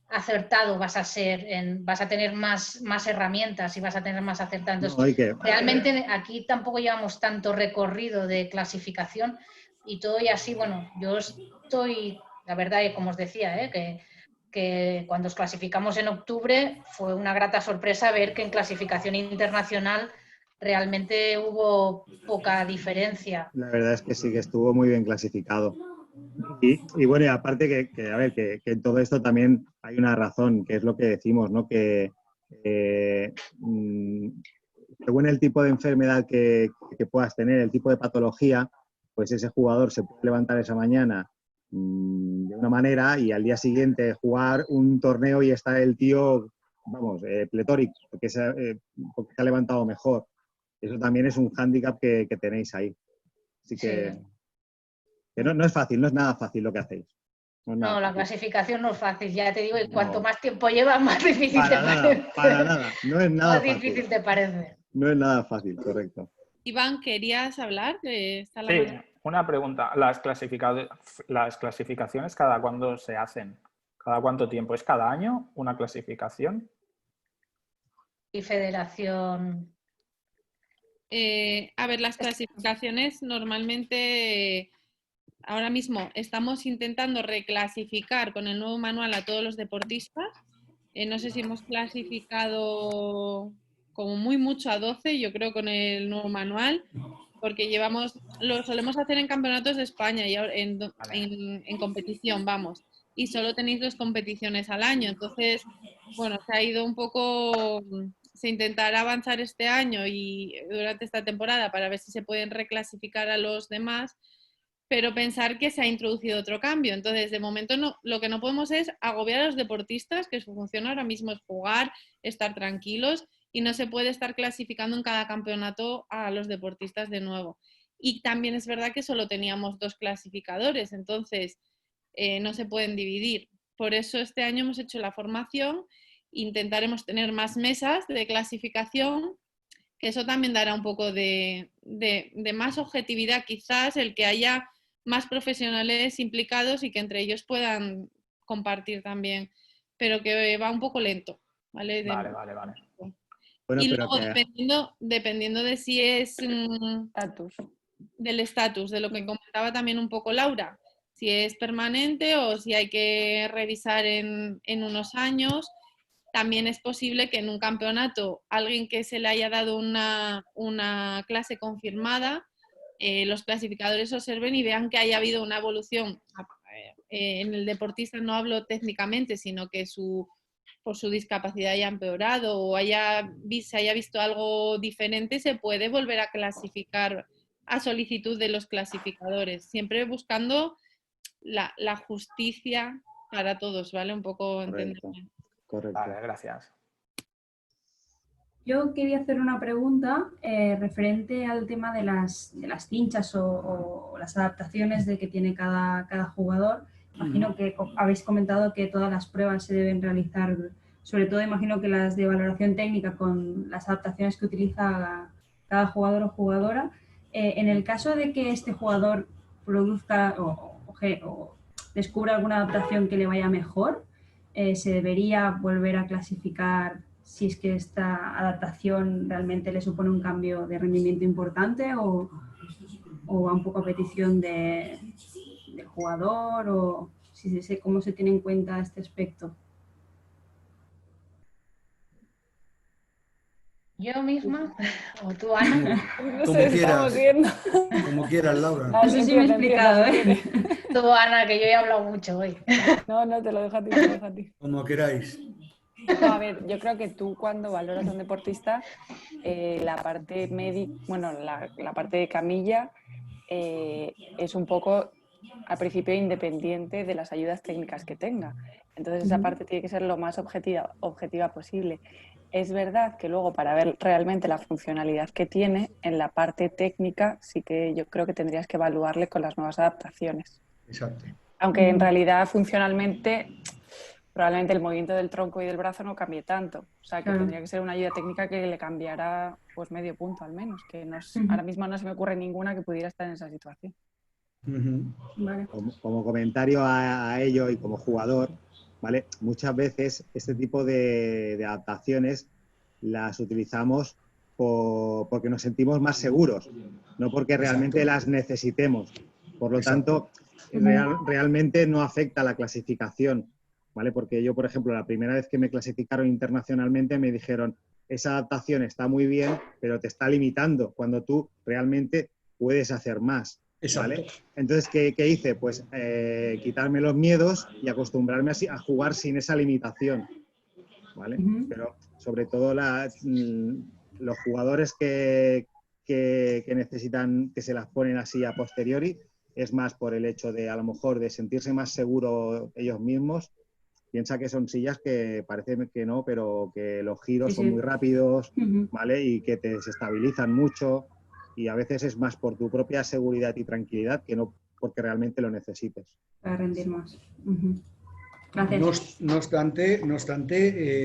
acertado vas a ser, vas a tener más herramientas y vas a tener más acertado. Entonces, realmente aquí tampoco llevamos tanto recorrido de clasificación y todo y así, bueno, yo estoy... La verdad, como os decía, que cuando os clasificamos en octubre fue una grata sorpresa ver que en clasificación internacional realmente hubo poca diferencia. La verdad es que sí, que estuvo muy bien clasificado. Y bueno, y aparte que en todo esto también hay una razón, que es lo que decimos, ¿no? Que según el tipo de enfermedad que puedas tener, el tipo de patología, pues ese jugador se puede levantar esa mañana de una manera y al día siguiente jugar un torneo y está el tío, vamos, pletórico, porque se ha levantado mejor. Eso también es un hándicap que tenéis ahí. Así que no es fácil, no es nada fácil lo que hacéis. No, la clasificación no es fácil, ya te digo, y cuanto más tiempo llevas, más difícil te parece. Para nada, no es nada fácil. Más difícil te parece. No es nada fácil, correcto. Iván, ¿querías hablar? Sí, una pregunta. ¿Las clasificaciones cada cuándo se hacen? ¿Cada cuánto tiempo? ¿Es cada año una clasificación? Y federación... a ver, las clasificaciones normalmente... Ahora mismo estamos intentando reclasificar con el nuevo manual a todos los deportistas. No sé si hemos clasificado como muy mucho a 12, yo creo, con el nuevo manual, porque lo solemos hacer en campeonatos de España y en competición, vamos. Y solo tenéis 2 competiciones al año. Entonces, bueno, se ha ido un poco... Se intentará avanzar este año y durante esta temporada para ver si se pueden reclasificar a los demás, pero pensar que se ha introducido otro cambio. Entonces, de momento lo que no podemos es agobiar a los deportistas, que su función ahora mismo es jugar, estar tranquilos, y no se puede estar clasificando en cada campeonato a los deportistas de nuevo. Y también es verdad que solo teníamos 2 clasificadores, entonces no se pueden dividir. Por eso este año hemos hecho la formación, intentaremos tener más mesas de clasificación, que eso también dará un poco de más objetividad, quizás el que haya más profesionales implicados y que entre ellos puedan compartir también, pero que va un poco lento, ¿vale? Vale. Bueno, y luego, dependiendo de si es del estatus, de lo que comentaba también un poco Laura, si es permanente o si hay que revisar en unos años. también es posible que en un campeonato alguien que se le haya dado una clase confirmada, los clasificadores observen y vean que haya habido una evolución. En el deportista no hablo técnicamente, sino que por su discapacidad haya empeorado o se haya visto algo diferente, se puede volver a clasificar a solicitud de los clasificadores, siempre buscando la justicia para todos, ¿vale? Un poco entenderme. Correcto. Vale, gracias. Yo quería hacer una pregunta referente al tema de las cinchas o las adaptaciones que tiene cada jugador. Imagino que habéis comentado que todas las pruebas se deben realizar, sobre todo imagino que las de valoración técnica con las adaptaciones que utiliza cada jugador o jugadora. En el caso de que este jugador produzca o descubra alguna adaptación que le vaya mejor, ¿se debería volver a clasificar si es que esta adaptación realmente le supone un cambio de rendimiento importante o va un poco a petición del jugador o cómo se tiene en cuenta este aspecto? Yo misma, o tú, Ana. No sé, como quieras, Laura. No sé si me he explicado, ¿eh? Tú, Ana, que yo he hablado mucho hoy. No, te lo dejo a ti, Como queráis. No, a ver, yo creo que tú cuando valoras a un deportista, la parte la parte de camilla es un poco al principio independiente de las ayudas técnicas que tenga. Entonces esa parte tiene que ser lo más objetiva posible. Es verdad que luego para ver realmente la funcionalidad que tiene, en la parte técnica sí que yo creo que tendrías que evaluarle con las nuevas adaptaciones. Exacto. Aunque en realidad funcionalmente probablemente el movimiento del tronco y del brazo no cambie tanto. O sea, que tendría que ser una ayuda técnica que le cambiara pues medio punto al menos, que ahora mismo no se me ocurre ninguna que pudiera estar en esa situación. Vale. Como comentario a ello y como jugador, ¿vale? Muchas veces este tipo de adaptaciones las utilizamos porque nos sentimos más seguros, no porque realmente las necesitemos. Por lo tanto, realmente no afecta a la clasificación, ¿vale? Porque yo, por ejemplo, la primera vez que me clasificaron internacionalmente me dijeron, esa adaptación está muy bien, pero te está limitando cuando tú realmente puedes hacer más. ¿Vale? Entonces, ¿qué hice? Pues quitarme los miedos y acostumbrarme a jugar sin esa limitación, ¿vale? Pero sobre todo los jugadores que necesitan, que se las ponen así a posteriori, es más por el hecho de, a lo mejor, de sentirse más seguros ellos mismos. Piensa que son sillas que parece que no, pero que los giros son muy rápidos, ¿vale? Y que te desestabilizan mucho. Y a veces es más por tu propia seguridad y tranquilidad que no porque realmente lo necesites. Para rendir más. Gracias. No obstante,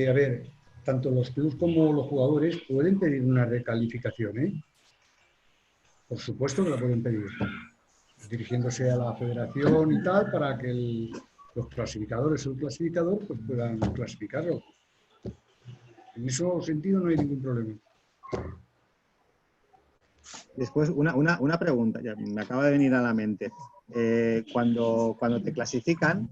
a ver, tanto los clubes como los jugadores pueden pedir una recalificación, ¿eh? Por supuesto que la pueden pedir, dirigiéndose a la federación y tal, para que los clasificadores o el clasificador pues puedan clasificarlo. En ese sentido no hay ningún problema. Después, una pregunta, ya me acaba de venir a la mente. Cuando te clasifican,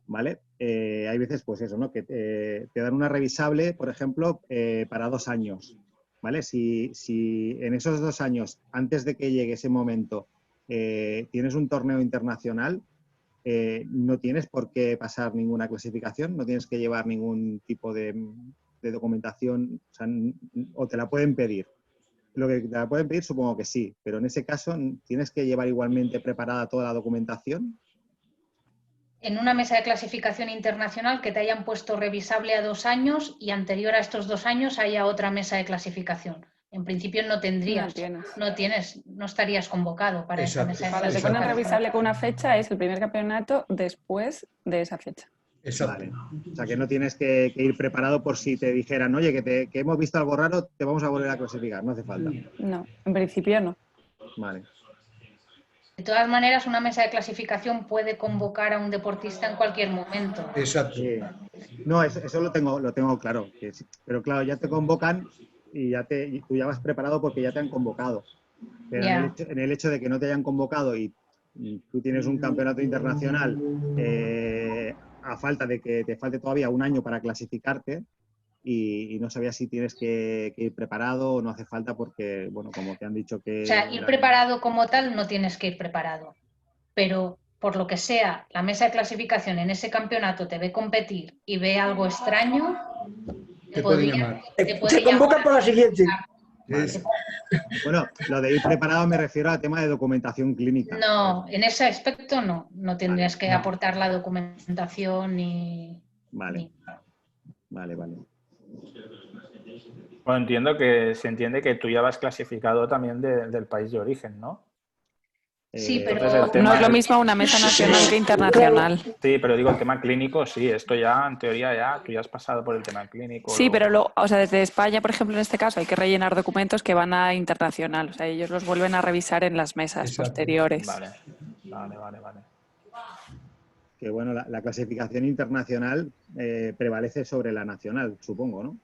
¿vale? Hay veces, pues eso, ¿no? Que te dan una revisable, por ejemplo, para 2 años, ¿vale? Si en esos 2 años, antes de que llegue ese momento, tienes un torneo internacional, no tienes por qué pasar ninguna clasificación, no tienes que llevar ningún tipo de documentación, o te la pueden pedir. Lo que te la pueden pedir supongo que sí, pero en ese caso ¿tienes que llevar igualmente preparada toda la documentación? En una mesa de clasificación internacional que te hayan puesto revisable a 2 años y anterior a estos 2 años haya otra mesa de clasificación. En principio no tendrías, no estarías convocado para esa mesa de clasificación. Cuando se pone revisable con una fecha es el primer campeonato después de esa fecha. Vale. O sea, que no tienes que ir preparado por si te dijeran, oye, que hemos visto algo raro, te vamos a volver a clasificar, no hace falta. No, en principio no. Vale. De todas maneras, una mesa de clasificación puede convocar a un deportista en cualquier momento. Exacto. Sí. No, eso lo tengo claro. Pero claro, ya te convocan y tú ya vas preparado porque ya te han convocado. Pero en el hecho de que no te hayan convocado y tú tienes un campeonato internacional a falta de que te falte todavía 1 año para clasificarte, y no sabía si tienes que ir preparado o no hace falta porque, bueno, como te han dicho que... O sea, ir preparado como tal no tienes que ir preparado, pero por lo que sea, la mesa de clasificación en ese campeonato te ve competir y ve algo extraño, te puede llamar. Te convocan para la siguiente. Vale. Bueno, lo de ir preparado me refiero a tema de documentación clínica. No, en ese aspecto no tendrías que aportar la documentación ni... Vale. Vale. Bueno, se entiende que tú ya vas clasificado también del país de origen, ¿no? Sí, pero... No es lo mismo una mesa nacional que internacional. Sí, pero digo, el tema clínico, sí, esto ya, en teoría, tú ya has pasado por el tema clínico. Sí, pero desde España, por ejemplo, en este caso, hay que rellenar documentos que van a internacional. O sea, ellos los vuelven a revisar en las mesas posteriores. Vale. Que bueno, la clasificación internacional prevalece sobre la nacional, supongo, ¿no?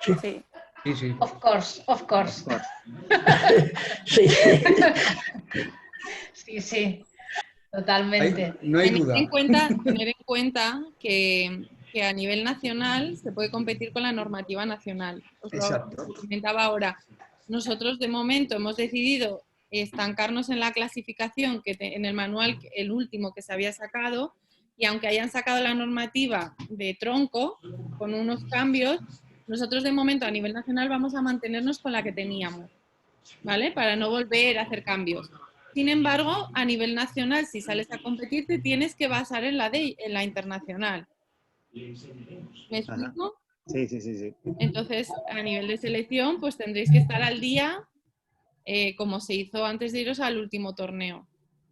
Sí. Of course. Sí. Sí, totalmente. No hay duda. Tener en cuenta que a nivel nacional se puede competir con la normativa nacional. Os lo comentaba ahora. Nosotros de momento hemos decidido estancarnos en la clasificación que en el manual, el último que se había sacado, y aunque hayan sacado la normativa de tronco con unos cambios, nosotros de momento a nivel nacional vamos a mantenernos con la que teníamos, ¿vale? Para no volver a hacer cambios. Sin embargo, a nivel nacional, si sales a competir, te tienes que basar en la internacional. ¿Me explico? Sí. Entonces, a nivel de selección, pues tendréis que estar al día como se hizo antes de iros al último torneo.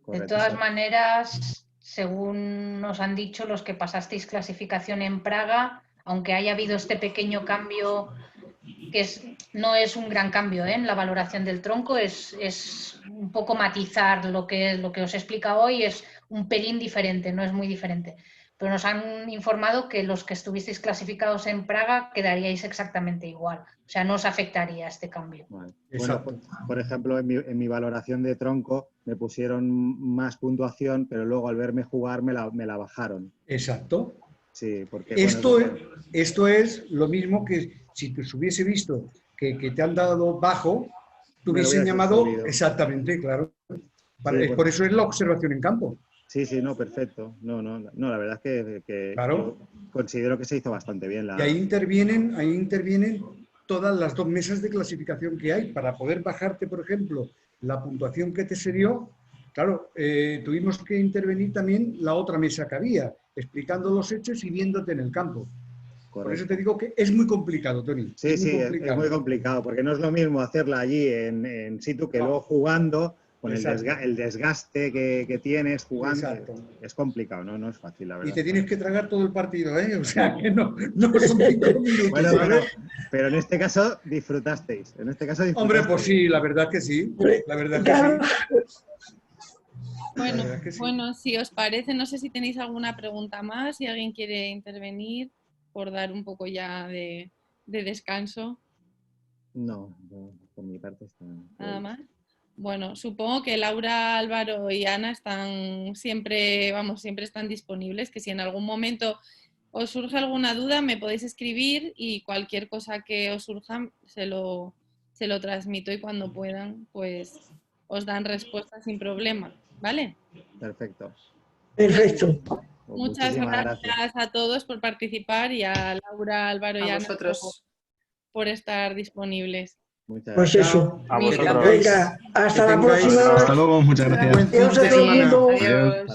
De todas maneras, según nos han dicho los que pasasteis clasificación en Praga, aunque haya habido este pequeño cambio, que no es un gran cambio en la valoración del tronco, es un poco matizar lo que os he explicado hoy, es un pelín diferente, no es muy diferente. Pero nos han informado que los que estuvisteis clasificados en Praga quedaríais exactamente igual. O sea, no os afectaría este cambio. Vale. Bueno, por ejemplo, en mi valoración de tronco me pusieron más puntuación, pero luego al verme jugar me la bajaron. Exacto. Sí, porque... Esto es lo mismo que si te hubiese visto que te han dado bajo, te hubiesen llamado... Exactamente, claro. Por eso es la observación en campo. Sí, no, perfecto. No, la verdad es que claro. Considero que se hizo bastante bien. Y ahí intervienen todas las dos mesas de clasificación que hay. Para poder bajarte, por ejemplo, la puntuación que te se dio, claro, tuvimos que intervenir también la otra mesa que había, explicando los hechos y viéndote en el campo. Correcto. Por eso te digo que es muy complicado, Toni. Sí, es muy complicado, porque no es lo mismo hacerla allí en situ que luego jugando... Con el desgaste que tienes jugando. Exacto. Es complicado, ¿no? No es fácil, la verdad. Y te tienes que tragar todo el partido, ¿eh? O sea, que no son 5 minutos. Bueno, pero en este caso disfrutasteis. Hombre, pues sí, la verdad que sí. La verdad que sí. Bueno, si os parece, no sé si tenéis alguna pregunta más, si alguien quiere intervenir, por dar un poco ya de descanso. No, por mi parte está... Nada más. Bueno, supongo que Laura, Álvaro y Ana siempre están disponibles, que si en algún momento os surge alguna duda me podéis escribir y cualquier cosa que os surja se lo transmito y cuando puedan pues os dan respuesta sin problema, ¿vale? Perfecto. Muchas gracias a todos por participar y a Laura, Álvaro y Ana por estar disponibles. Pues eso. A vosotros. Venga, hasta la próxima. Hasta luego, muchas gracias. Adiós a todo el mundo. Adiós.